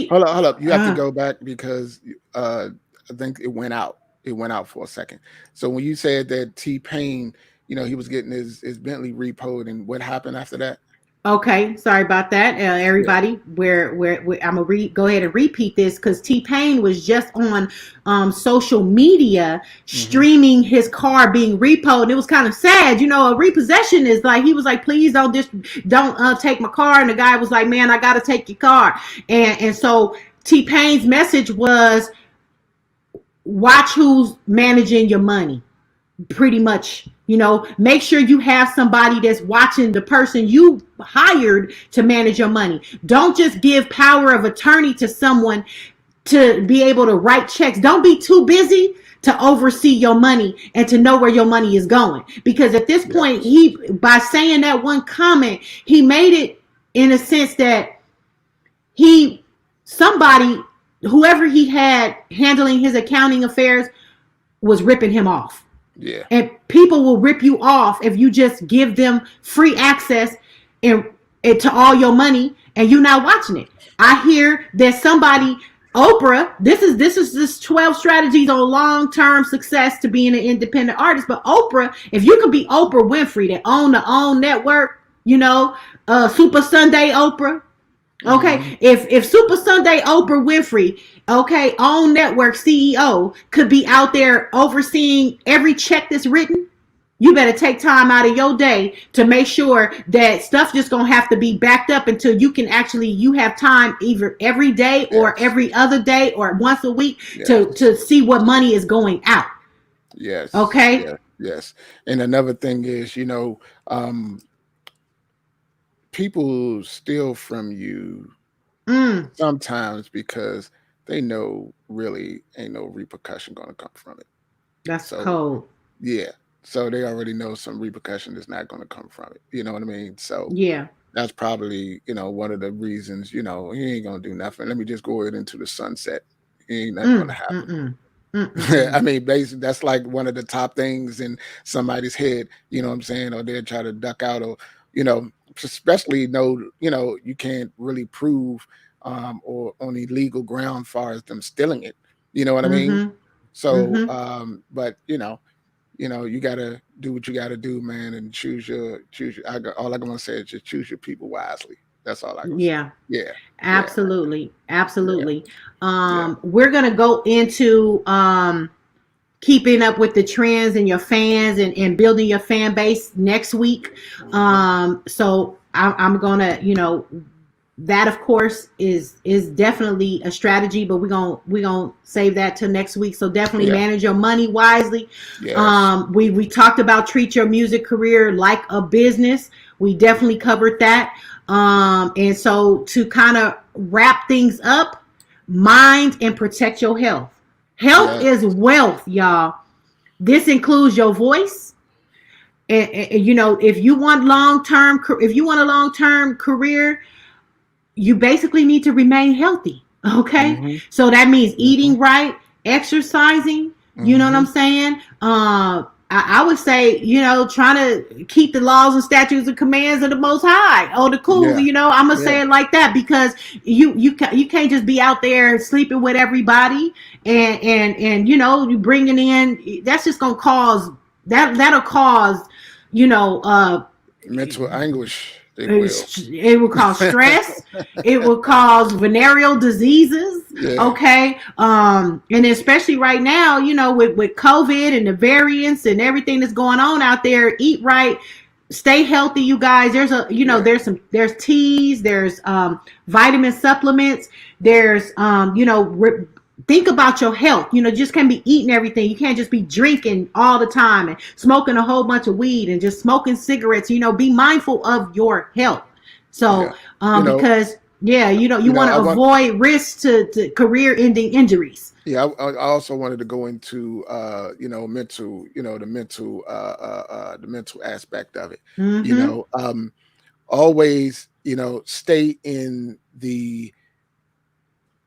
Hold up. You have to go back, because I think it went out. It went out for a second. So when you said that T-Pain, he was getting his Bentley repoed, and what happened after that? Okay, sorry about that, everybody. Where I'm gonna go ahead and repeat this, because T-Pain was just on social media streaming his car being repoed, and it was kind of sad. A repossession is like, he was like, please don't take my car, and the guy was like, man, I gotta take your car, and so T-Pain's message was, watch who's managing your money. Pretty much, make sure you have somebody that's watching the person you hired to manage your money. Don't just give power of attorney to someone to be able to write checks. Don't be too busy to oversee your money and to know where your money is going. Because at this point, by saying that one comment, he made it in a sense that whoever he had handling his accounting affairs was ripping him off. Yeah. And people will rip you off if you just give them free access and to all your money, and you're not watching it. I hear that Oprah, this is 12 strategies on long-term success to being an independent artist. But Oprah, if you could be Oprah Winfrey, that own the OWN network, Super Sunday Oprah. Okay, if Super Sunday Oprah Winfrey, OWN network CEO, could be out there overseeing every check that's written, You better take time out of your day to make sure that stuff just gonna have to be backed up until you can actually you have time either every day or Yes. every other day or once a week Yes. to see what money is going out. Yes. Okay. Yes. Yes. And another thing is, people steal from you Mm, sometimes because they know really ain't no repercussion going to come from it. that's So cold. yeah, so they already know some repercussion is not going to come from it. You know what I mean? So Yeah. that's probably one of the reasons. He ain't gonna do nothing. Let me just go it into the sunset. Ain't nothing gonna Mm, happen. mm, mm. I mean, basically, that's like one of the top things in somebody's head. You know what I'm saying? Or they'll try to duck out, or especially you can't really prove or on illegal ground, far as them stealing it. You know what I mean? Mm-hmm. So, Mm-hmm. but you gotta do what you gotta do, man, and choose your. All I'm gonna say is just choose your people wisely. That's all I gonna say. Yeah. Yeah, yeah, man. Absolutely. Yeah, Absolutely. yeah, We're gonna go into keeping up with the trends and your fans and building your fan base next week. hmm So I'm gonna, that of course is definitely a strategy, but we're gonna save that till next week. So definitely yeah, manage your money wisely. yes, We talked about treat your music career like a business. We definitely covered that. And so to kind of wrap things up, mind and protect your health. Health yes, is wealth, y'all. This includes your voice. If you want if you want a long term career, you basically need to remain healthy. Okay, hmm so that means hmm eating right, exercising. You know what I'm hmm saying? I would say, trying to keep the laws and statutes and commands of the Most High or the cool. yeah, I'm gonna yeah, say it like that because you can't just be out there sleeping with everybody and you bringing in. That's just gonna cause that'll cause you know uh mental anguish. It will. it will cause stress. It will cause venereal diseases. Yeah, Okay, and especially right now, with COVID and the variants and everything that's going on out there. Eat right, stay healthy, you guys. yeah, There's teas, there's vitamin supplements, there's think about your health. Just can't be eating everything. You can't just be drinking all the time and smoking a whole bunch of weed and just smoking cigarettes. Be mindful of your health. So yeah. You know, because yeah, you want I to want. avoid risks to career ending injuries. Yeah, I also wanted to go into the mental aspect of it. You Mm-hmm. know, always stay in the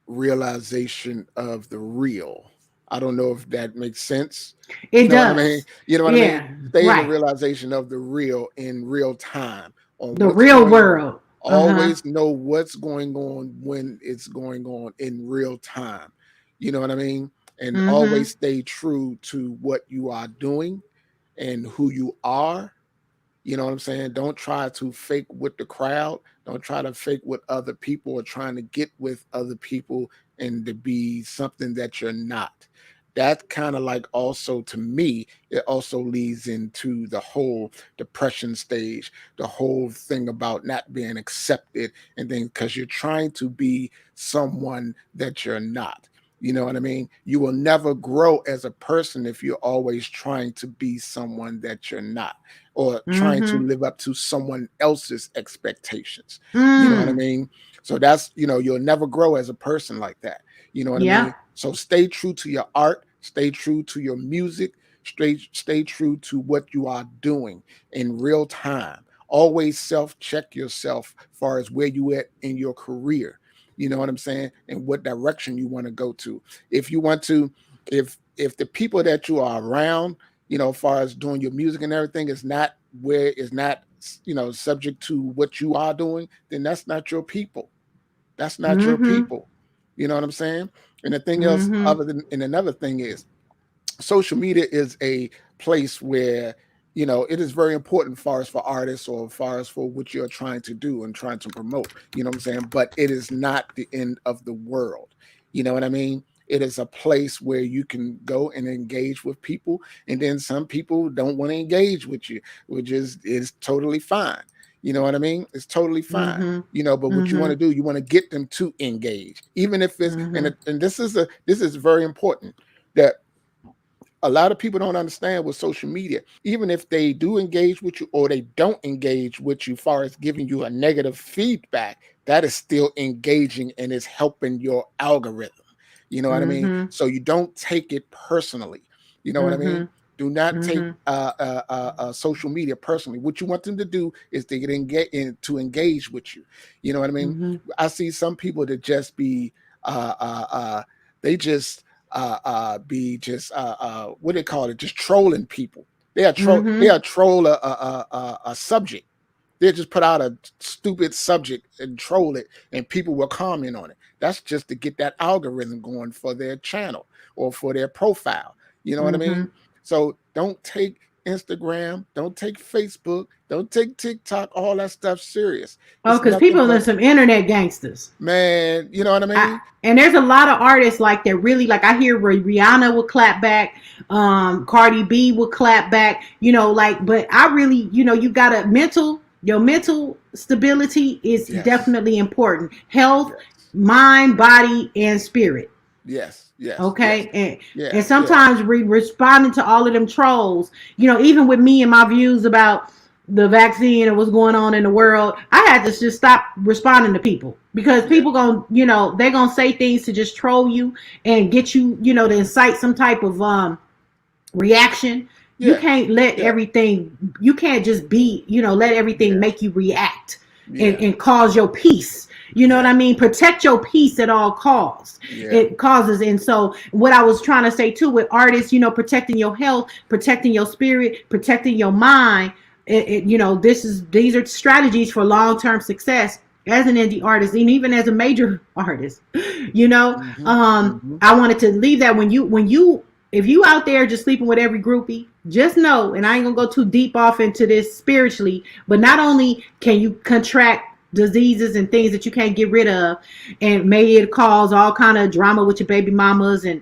realization of the real. I don't know if that makes sense. You It know what I mean? does. You know what I mean? Yeah. Stay in the Right. realization of the real in real time on The what's real going on. world. Uh-huh. Always know what's going on when it's going on in real time. You know what I mean? And Mm-hmm. always stay true to what you are doing and who you are. You know what I'm saying? Don't try to fake with the crowd. Don't try to fake with other people or trying to get with other people and to be something that you're not. That kind of like also to me, it also leads into the whole depression stage, the whole thing about not being accepted and things because you're trying to be someone that you're not. You know what I mean? You will never grow as a person if you're always trying to be someone that you're not or trying to Mm-hmm. live up to someone else's expectations. You know what I Mm. mean? So that's, you'll never grow as a person like that. You know what I Yeah. mean? So stay true to your art, stay true to your music, stay true to what you are doing in real time. Always self-check yourself as far as where you at in your career. You know what I'm saying? And what direction you want to go to. If you want to, if the people that you are around as far as doing your music and everything is not subject to what you are doing, then that's not your people. That's not your Mm-hmm. people. You know what I'm saying? And the thing else, Mm-hmm. and another thing is, social media is a place where it is very important far as for artists or far as for what you're trying to do and trying to promote. You know what I'm saying? But it is not the end of the world. You know what I mean? It is a place where you can go and engage with people, and then some people don't want to engage with you, which is totally fine. You know what I mean? It's totally fine. Mm-hmm. But what you want Mm-hmm. to do, you want to get them to engage, even if it's Mm-hmm. and this is very important that a lot of people don't understand with social media. Even if they do engage with you or they don't engage with you, far as giving you a negative feedback, that is still engaging and is helping your algorithm. You know what I mean? Mm-hmm. So you don't take it personally. You know what I Mm-hmm. mean? Do not take Mm-hmm. social media personally. What you want them to do is to get to engage with you. You know what I mean? Mm-hmm. I see some people that just be they just be just what do they call it? Just trolling people. They Mm-hmm. are troll a subject. They just put out a stupid subject and troll it, and people will comment on it. That's just to get that algorithm going for their channel or for their profile. You know what I Mm-hmm. mean? So don't take Instagram, don't take Facebook, don't take TikTok, all that stuff serious. Oh, It's because nothing people are but, some internet gangsters. man, you know what I mean? And there's a lot of artists like that really like I hear Rihanna will clap back, Cardi B will clap back, like but I really, you got to your mental stability is Yes. definitely important. Health, Yes. mind, body, and spirit. Yes. Yes. Yes. Okay. And Yeah. Yeah. sometimes responding to all of them trolls, even with me and my views about the vaccine and what's going on in the world, I had to just stop responding to people because Yeah. people they're gonna say things to just troll you and get you, to incite some type of reaction. You Yeah. can't let Yeah. everything, you can't just be, let everything Yeah. make you react Yeah. and cause your peace. You know what Yeah. I mean? Protect your peace at all costs. Yeah. It causes. And so what I was trying to say too with artists, protecting your health, protecting your spirit, protecting your mind. These are strategies for long-term success as an indie artist and even as a major artist. Mm-hmm. Mm-hmm. I wanted to leave that if you out there just sleeping with every groupie, just know, and I ain't gonna go too deep off into this spiritually, but not only can you contract diseases and things that you can't get rid of, and may it cause all kind of drama with your baby mamas and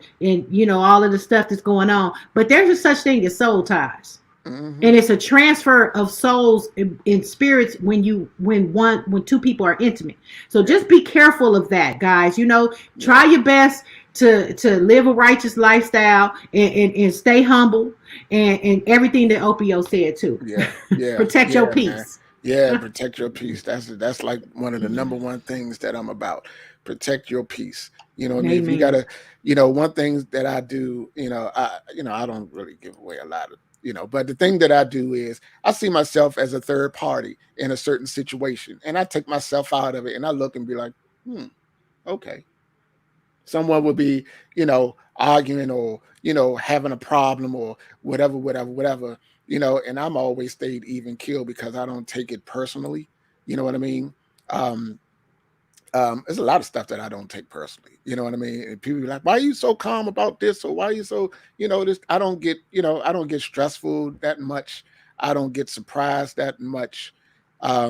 all of the stuff that's going on, but there's a such thing as soul ties. Mm-hmm. And it's a transfer of souls in spirits when two people are intimate. So just be careful of that, guys. Try your best to live a righteous lifestyle and stay humble and everything that Opio said too. Yeah. Yeah. Protect your Yeah, man. peace. Yeah, protect your peace. That's like one of the number one things that I'm about. Protect your peace. You know what I mean? If you Amen. gotta, one thing that I do, I don't really give away a lot of, but the thing that I do is I see myself as a third party in a certain situation, and I take myself out of it, and I look and be like, okay. Someone would be, arguing or, having a problem or whatever, whatever, whatever, and I'm always stayed even keel because I don't take it personally. You know what I mean? Um, there's a lot of stuff that I don't take personally. You know what I mean? And people be like, why are you so calm about this? Or why are you so, this? I don't get stressful that much. I don't get surprised that much. I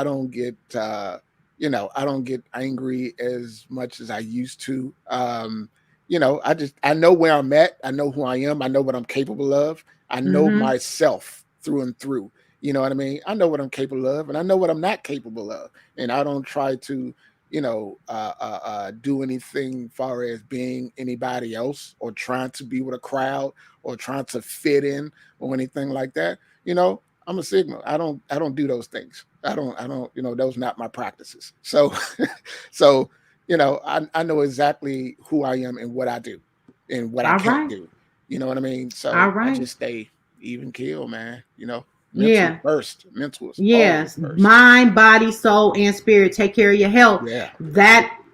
don't get, I don't get angry as much as I used to. I know where I'm at. I know who I am. I know what I'm capable of. I know Mm-hmm. myself through and through. You know what I mean? I know what I'm capable of, and I know what I'm not capable of. And I don't try to, do anything far as being anybody else or trying to be with a crowd or trying to fit in or anything like that. I'm a Sigma. I don't do those things. I don't, those are not my practices. So, so, I know exactly who I am and what I do and what I All can't right. do. You know what I mean? All So I right. just stay even keel, man. Mental Yeah. first. Mental is always Yes, first. mind, body, soul, and spirit. Take care of your health. Yeah.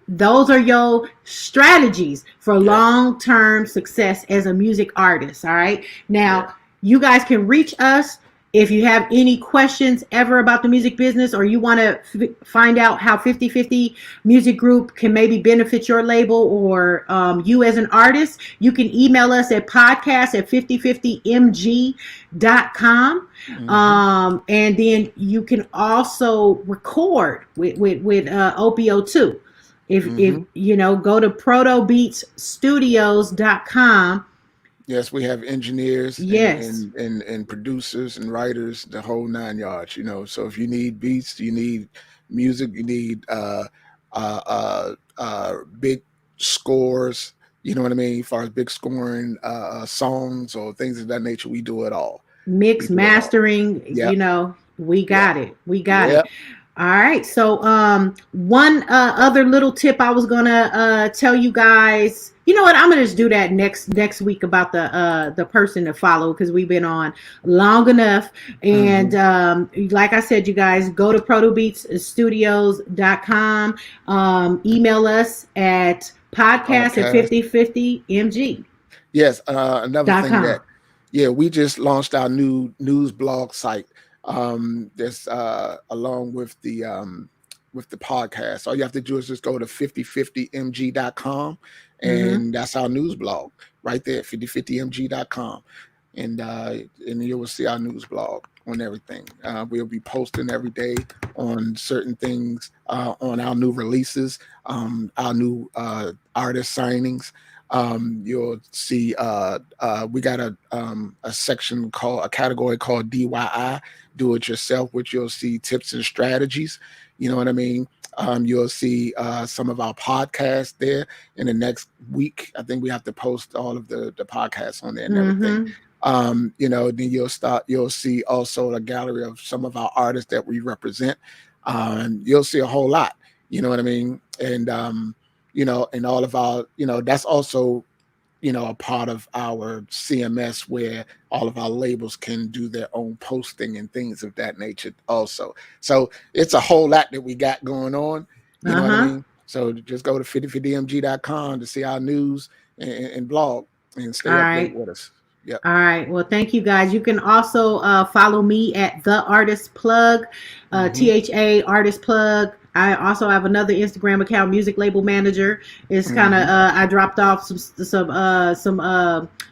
Those are your strategies for Yeah. long-term success as a music artist. All right. Yeah. Now, you guys can reach us if you have any questions ever about the music business or you want to find out how 50/50 Music Group can maybe benefit your label or you as an artist. You can email us at podcast@5050mg.com. Mm-hmm. And then you can also record with Opio too. If you know, go to protobeatsstudios.com. Yes, we have engineers Yes. and producers and writers, the whole 9 yards, you know. So if you need beats, you need music, you need big scores, you know what I mean? As far as big scoring songs or things of that nature, we do it all. We Mix, do it all. mastering, Yeah, you know, we yeah, got it. We got yeah. it. All right. So one other little tip I was gonna tell you guys. You know what? I'm gonna just do that next week about the person to follow, because we've been on long enough. And like I said, you guys go to protobeatsstudios.com. Email us at podcast at Podcast. 5050mg.com. Yes, another thing that, yeah, we just launched our new news blog site. This along with the podcast. All you have to do is just go to 5050mg.com, and that's our news blog right there, 5050mg.com. And you will see our news blog on everything. We'll be posting every day on certain things, on our new releases, our new artist signings. You'll see we got a section called, a category called DIY, do it yourself, which you'll see tips and strategies. You know what I mean? You'll see some of our podcasts there in the next week. I think we have to post all of the podcasts on there and everything. You know, then you'll see also a gallery of some of our artists that we represent. You'll see a whole lot, you know what I mean? And you know, and all of our, you know, that's also, you know, a part of our CMS where all of our labels can do their own posting and things of that nature also. So it's a whole lot that we got going on, you know what I mean? So just go to 5050mg.com to see our news and blog and stay updated with us. Yep. All right. Well, thank you guys. You can also follow me at The Artist Plug, THA Artist Plug. I also have another Instagram account, Music Label Manager. It's kind of I dropped off some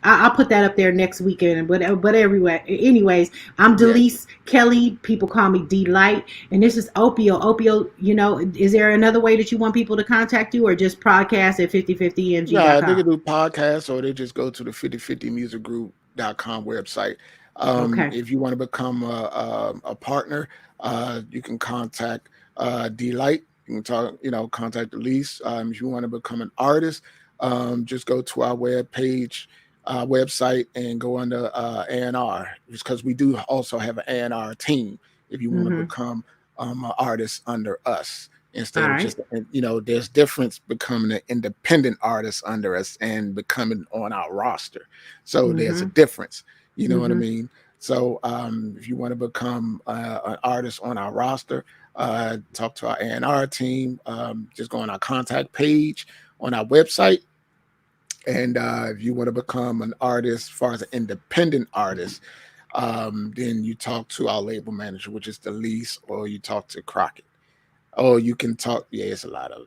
I'll put that up there next weekend. But anyways, I'm Delise Kelly. People call me D-Light, and this is Opio. Opio, you know, is there another way that you want people to contact you, or just podcast at 5050mg.com? Yeah, they can do podcasts, or they just go to the 5050musicgroup.com website. If you want to become a partner, you can contact D-Light. You can contact Delise. If you want to become an artist, just go to our website and go under A&R, because we do also have an A&R team if you want to become an artist under us. Instead of just, you know, there's difference becoming an independent artist under us and becoming on our roster. So there's a difference, you know what I mean? So if you want to become an artist on our roster, talk to our A&R team, just go on our contact page on our website. And if you want to become an artist, as far as an independent artist, then you talk to our label manager, which is Delise, or you talk to Crockett. Oh, you can talk. Yeah, it's a lot of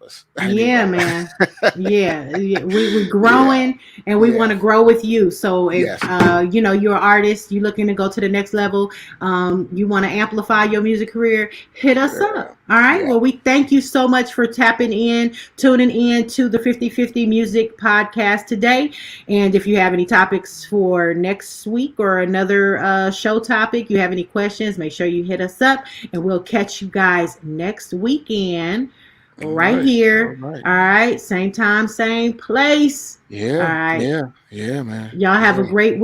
us. Yeah, man. Yeah. We're growing, and we want to grow with you. So if you know, you're an artist, you're looking to go to the next level, you want to amplify your music career, hit us up. All right. Well, we thank you so much for tuning in to the 5050 Music Podcast today. And if you have any topics for next week or another show topic, you have any questions, make sure you hit us up, and we'll catch you guys next weekend right here. All right. Same time, same place. Yeah. All right. Yeah, man. Y'all have a great week.